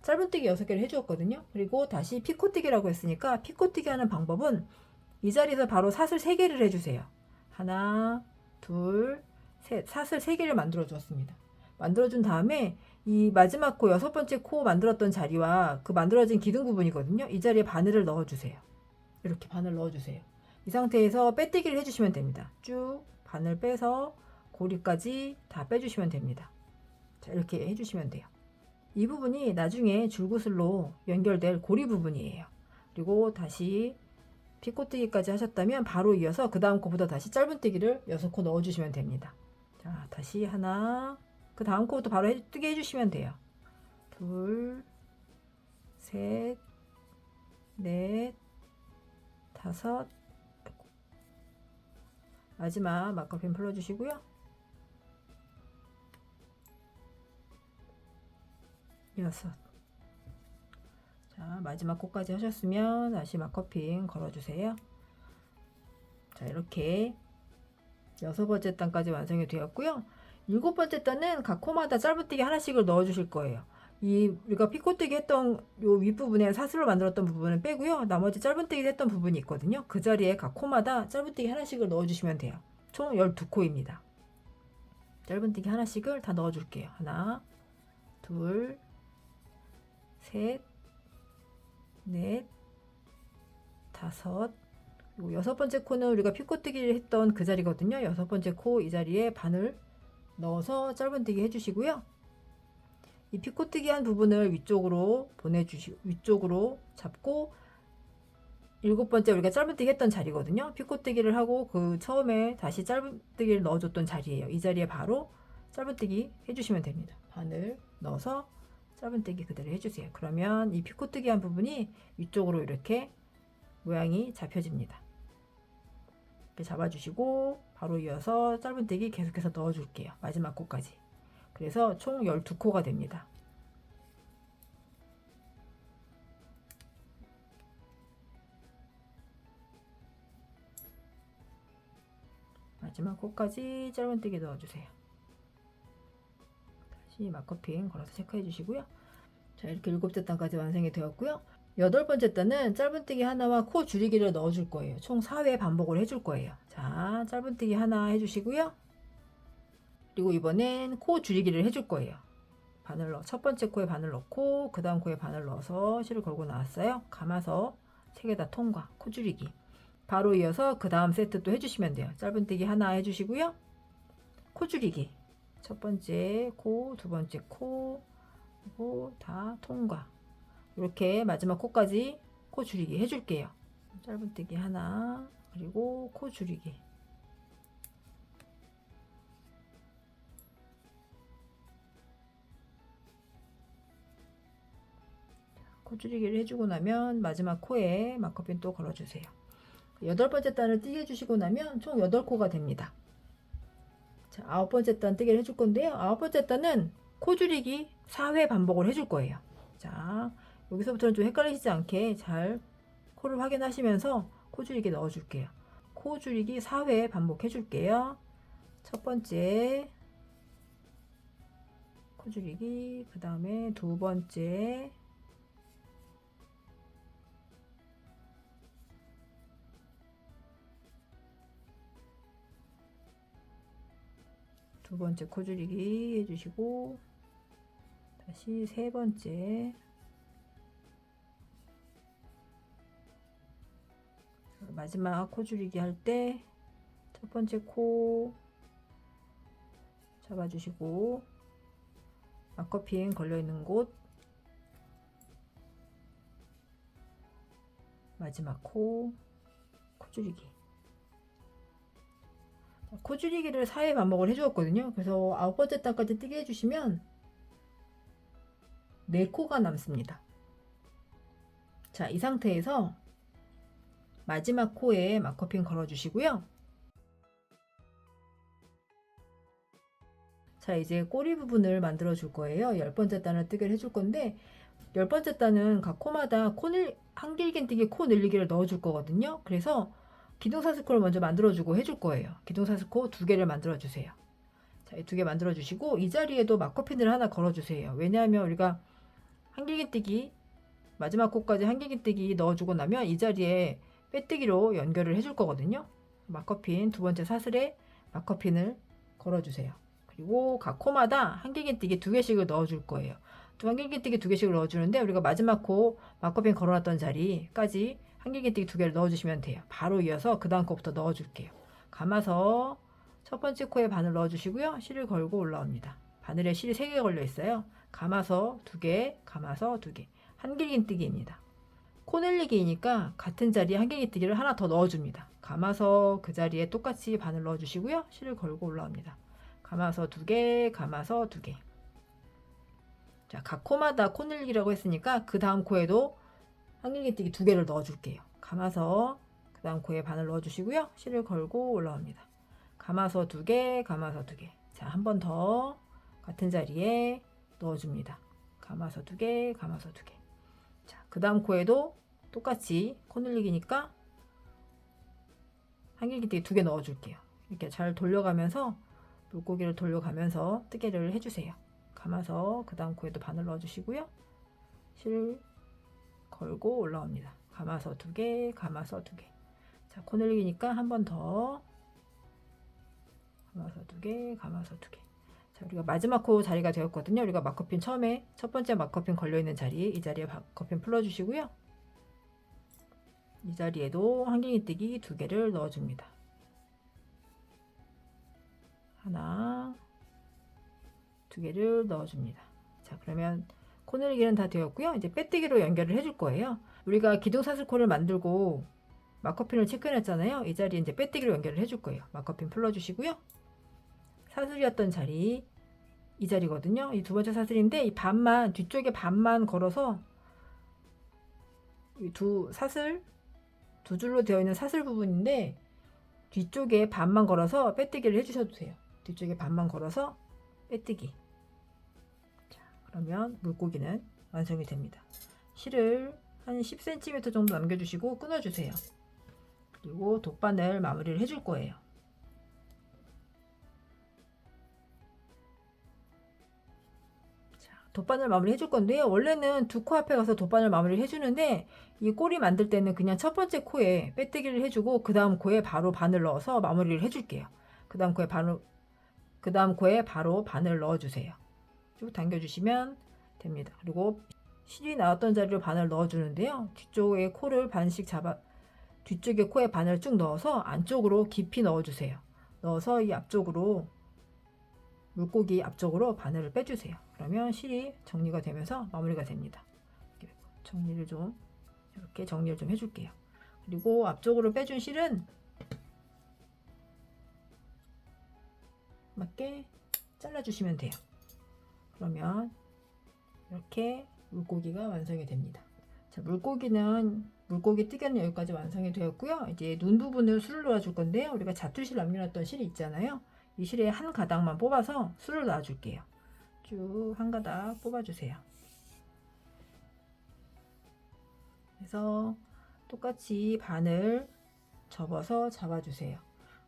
짧은뜨기 6개를 해주었거든요. 그리고 다시 피코뜨기라고 했으니까 피코뜨기 하는 방법은 이 자리에서 바로 사슬 3개를 해주세요. 하나, 둘, 셋. 사슬 3개를 만들어 주었습니다. 만들어준 다음에 이 마지막 코, 여섯 번째 코 만들었던 자리와 그 만들어진 기둥 부분이거든요. 이 자리에 바늘을 넣어주세요. 이렇게 바늘 넣어주세요. 이 상태에서 빼뜨기를 해주시면 됩니다. 쭉 바늘 빼서 고리까지 다 빼주시면 됩니다. 자, 이렇게 해주시면 돼요. 이 부분이 나중에 줄구슬로 연결될 고리 부분이에요. 그리고 다시 피코뜨기까지 하셨다면 바로 이어서 그 다음 코보다 다시 짧은뜨기를 6코 넣어주시면 됩니다. 자, 다시 하나, 그 다음 코부터 바로 뜨게 해주시면 돼요. 둘, 셋, 넷, 다섯, 마지막 마커핀 풀어주시고요. 여섯. 자, 마지막 코까지 하셨으면 다시 마커핀 걸어주세요. 자, 이렇게 여섯 번째 단까지 완성이 되었고요. 일곱 번째 단은 각 코마다 짧은뜨기 하나씩을 넣어 주실 거예요. 우리가 피코뜨기 했던 요 윗부분에 사슬로 만들었던 부분은 빼고요. 나머지 짧은뜨기 했던 부분이 있거든요. 그 자리에 각 코마다 짧은뜨기 하나씩을 넣어 주시면 돼요. 총 12코입니다. 짧은뜨기 하나씩을 다 넣어 줄게요. 하나, 둘, 셋, 넷, 다섯. 그리고 여섯 번째 코는 우리가 피코뜨기를 했던 그 자리거든요. 여섯 번째 코 이 자리에 바늘 넣어서 짧은뜨기 해주시고요. 이 피코뜨기 한 부분을 위쪽으로 보내주시고 위쪽으로 잡고 일곱 번째 우리가 짧은뜨기 했던 자리거든요. 피코뜨기를 하고 그 처음에 다시 짧은뜨기를 넣어줬던 자리예요. 이 자리에 바로 짧은뜨기 해주시면 됩니다. 바늘 넣어서 짧은뜨기 그대로 해주세요. 그러면 이 피코뜨기 한 부분이 위쪽으로 이렇게 모양이 잡혀집니다. 이렇게 잡아주시고 바로 이어서 짧은뜨기 계속해서 넣어줄게요. 마지막 코까지. 그래서 총 12코가 됩니다. 마지막 코까지 짧은뜨기 넣어주세요. 다시 마커핀 걸어서 체크해 주시고요. 자, 이렇게 7째 단까지 완성이 되었고요. 여덟 번째 단은 짧은뜨기 하나와 코 줄이기를 넣어줄 거예요. 총 4회 반복을 해줄 거예요. 자, 짧은뜨기 하나 해주시고요. 그리고 이번엔 코 줄이기를 해줄 거예요. 첫 번째 코에 바늘 넣고 그 다음 코에 바늘 넣어서 실을 걸고 나왔어요. 감아서 3개 다 통과. 코 줄이기. 바로 이어서 그 다음 세트 또 해주시면 돼요. 짧은뜨기 하나 해주시고요. 코 줄이기. 첫 번째 코, 두 번째 코, 그리고 다 통과. 이렇게 마지막 코까지 코 줄이기 해줄게요. 짧은뜨기 하나, 그리고 코 줄이기. 코 줄이기를 해주고 나면 마지막 코에 마커핀 또 걸어주세요. 여덟 번째 단을 뜨게 해주시고 나면 총 8코가 됩니다. 자, 아홉 번째 단 뜨게 해줄 건데요. 아홉 번째 단은 코 줄이기 4회 반복을 해줄 거예요. 자, 여기서부터는 좀 헷갈리시지 않게 잘 코를 확인하시면서 코 줄이기 넣어줄게요. 코 줄이기 4회 반복해 줄게요. 첫 번째 코 줄이기, 그 다음에 두 번째, 코 줄이기 해주시고 다시 세 번째, 마지막 코 줄이기 할 때 첫 번째 코 잡아주시고 마커핀 걸려있는 곳 마지막 코 줄이기. 코 줄이기를 4회 반복을 해주었거든요. 그래서 9번째 단까지 뜨게 해주시면 4코가 남습니다. 자, 이 상태에서 마지막 코에 마커핀 걸어주시고요. 자, 이제 꼬리 부분을 만들어 줄 거예요. 10번째 단을 뜨게 해줄 건데 10번째 단은 각 코마다 한길긴뜨기 코 늘리기를 넣어 줄 거거든요. 그래서 기둥사슬코를 먼저 만들어주고 해줄 거예요. 기둥사슬코 2개를 만들어 주세요. 자, 이 2개 만들어 주시고 이 자리에도 마커핀을 하나 걸어 주세요. 왜냐하면 우리가 한길긴뜨기 마지막 코까지 한길긴뜨기 넣어주고 나면 이 자리에 빼뜨기로 연결을 해줄 거거든요. 마커핀 2번째 사슬에 마커핀을 걸어 주세요. 그리고 각 코마다 한길긴뜨기 2개씩을 넣어 줄 거예요. 한길긴뜨기 2개씩을 넣어 주는데 우리가 마지막 코 마커핀 걸어놨던 자리까지 한길긴뜨기 2개를 넣어주시면 돼요. 바로 이어서 그 다음 코부터 넣어줄게요. 감아서 첫 번째 코에 바늘 넣어주시고요. 실을 걸고 올라옵니다. 바늘에 실이 3개 걸려 있어요. 감아서 2개, 감아서 2개. 한길긴뜨기입니다. 코 늘리기이니까 같은 자리에 한길긴뜨기를 하나 더 넣어줍니다. 감아서 그 자리에 똑같이 바늘 넣어주시고요. 실을 걸고 올라옵니다. 감아서 2개, 감아서 2개. 자, 각 코마다 코 늘리기라고 했으니까 그 다음 코에도 한길긴뜨기 2개를 넣어줄게요. 감아서 그 다음 코에 바늘 넣어주시고요. 실을 걸고 올라옵니다. 감아서 2개, 감아서 2개. 자, 한 번 더 같은 자리에 넣어줍니다. 감아서 2개, 감아서 2개. 자, 그 다음 코에도 똑같이 코 늘리기니까 한길긴뜨기 2개 넣어줄게요. 이렇게 잘 돌려가면서 물고기를 돌려가면서 뜨개를 해주세요. 감아서 그 다음 코에도 바늘 넣어주시고요. 실 걸고 올라옵니다. 감아서 2개, 감아서 2개. 자, 코 늘리기니까 한 번 더. 감아서 2개, 감아서 2개. 자, 우리가 마지막 코 자리가 되었거든요. 우리가 마커핀 처음에 첫 번째 마커핀 걸려있는 자리, 이 자리에 마커핀 풀어주시고요. 이 자리에도 한길긴뜨기 2개를 넣어줍니다. 하나, 2개를 넣어줍니다. 자, 그러면 코 늘리기는 다 되었고요. 이제 빼뜨기로 연결을 해줄 거예요. 우리가 기둥사슬코를 만들고 마커핀을 체크해놨잖아요. 이 자리에 이제 빼뜨기로 연결을 해줄 거예요. 마커핀 풀어주시고요. 사슬이었던 자리, 이 자리거든요. 이 2번째 사슬인데 이 반만, 뒤쪽에 반만 걸어서 이 사슬, 2줄로 되어 있는 사슬 부분인데 뒤쪽에 반만 걸어서 빼뜨기를 해주셔도 돼요. 뒤쪽에 반만 걸어서 빼뜨기. 자, 그러면 물고기는 완성이 됩니다. 실을 한 10cm 정도 남겨주시고 끊어주세요. 그리고 돗바늘 마무리를 해줄 거예요. 돗바늘 마무리 해줄 건데요. 원래는 2코 앞에 가서 돗바늘 마무리를 해주는데 이 꼬리 만들 때는 그냥 첫 번째 코에 빼뜨기를 해주고 그 다음 코에 바로 바늘 넣어서 마무리를 해줄게요. 그 다음 코에 바로 바늘 넣어주세요. 쭉 당겨주시면 됩니다. 그리고 실이 나왔던 자리로 바늘 넣어주는데요. 뒤쪽에 코를 반씩 뒤쪽에 코에 바늘 쭉 넣어서 안쪽으로 깊이 넣어주세요. 넣어서 이 앞쪽으로 물고기 앞쪽으로 바늘을 빼주세요. 그러면 실이 정리가 되면서 마무리가 됩니다. 이렇게 정리를 좀 해줄게요. 그리고 앞쪽으로 빼준 실은 맞게 잘라주시면 돼요. 그러면 이렇게 물고기가 완성이 됩니다. 자, 물고기 뜨개는 여기까지 완성이 되었고요. 이제 눈 부분을 술을 놓아줄 건데요. 우리가 자투실 남겨놨던 실이 있잖아요. 이 실에 한 가닥만 뽑아서 술을 놔줄게요. 쭉 한 가닥 뽑아주세요. 그래서 똑같이 바늘 접어서 잡아주세요.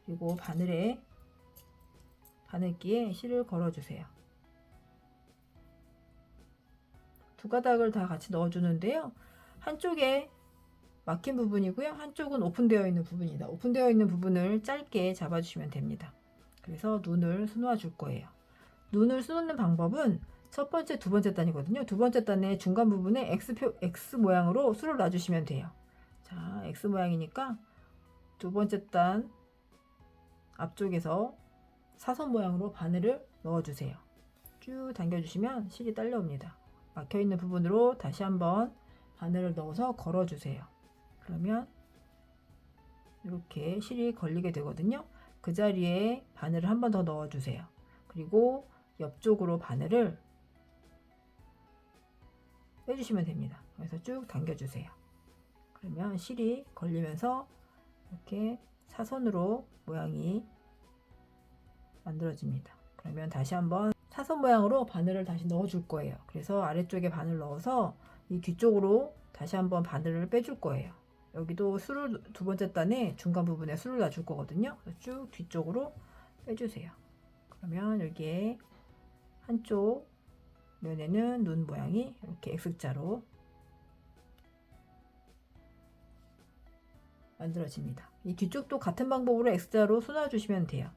그리고 바늘기에 실을 걸어주세요. 2가닥을 다 같이 넣어주는데요. 한쪽에 막힌 부분이고요. 한쪽은 오픈되어 있는 부분이다. 오픈되어 있는 부분을 짧게 잡아주시면 됩니다. 그래서 눈을 수놓아 줄 거예요. 눈을 수놓는 방법은 첫 번째, 2번째 단이거든요. 2번째 단의 중간 부분에 X 모양으로 수를 놔주시면 돼요. 자, X 모양이니까 2번째 단 앞쪽에서 사선 모양으로 바늘을 넣어주세요. 쭉 당겨주시면 실이 딸려옵니다. 막혀있는 부분으로 다시 한번 바늘을 넣어서 걸어주세요. 그러면 이렇게 실이 걸리게 되거든요. 그 자리에 바늘을 한 번 더 넣어주세요. 그리고 옆쪽으로 바늘을 빼주시면 됩니다. 그래서 쭉 당겨주세요. 그러면 실이 걸리면서 이렇게 사선으로 모양이 만들어집니다. 그러면 다시 한번 사선 모양으로 바늘을 다시 넣어 줄 거예요. 그래서 아래쪽에 바늘 넣어서 이 뒤쪽으로 다시 한번 바늘을 빼줄 거예요. 여기도 술을 두 번째 단에 중간 부분에 술을 놔줄 거거든요. 쭉 뒤쪽으로 빼주세요. 그러면 여기에 한쪽 면에는 눈 모양이 이렇게 X자로 만들어집니다. 이 뒤쪽도 같은 방법으로 X자로 쏘아 주시면 돼요.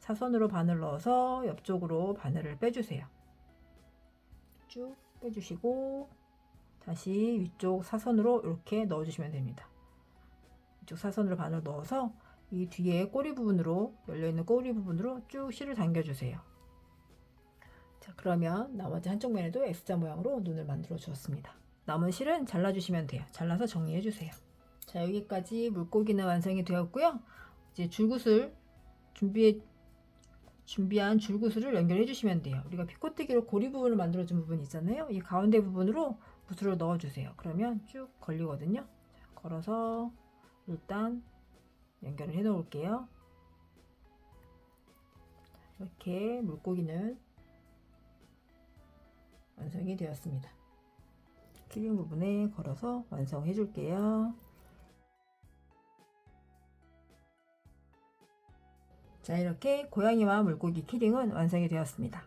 사선으로 바늘 넣어서 옆쪽으로 바늘을 빼주세요. 쭉 빼주시고 다시 위쪽 사선으로 이렇게 넣어주시면 됩니다. 이쪽 사선으로 바늘 넣어서 이 뒤에 꼬리 부분으로 열려있는 꼬리 부분으로 쭉 실을 당겨주세요. 자, 그러면 나머지 한쪽 면에도 X자 모양으로 눈을 만들어 주었습니다. 남은 실은 잘라주시면 돼요. 잘라서 정리해 주세요. 자, 여기까지 물고기는 완성이 되었고요. 이제 줄구슬 준비한 줄구슬을 연결해 주시면 돼요. 우리가 피코뜨기로 고리 부분을 만들어 준 부분 있잖아요. 이 가운데 부분으로 붓을 넣어 주세요. 그러면 쭉 걸리거든요. 자, 걸어서 일단 연결을 해 놓을게요. 이렇게 물고기는 완성이 되었습니다. 키링 부분에 걸어서 완성해 줄게요. 자, 이렇게 고양이와 물고기 키링은 완성이 되었습니다.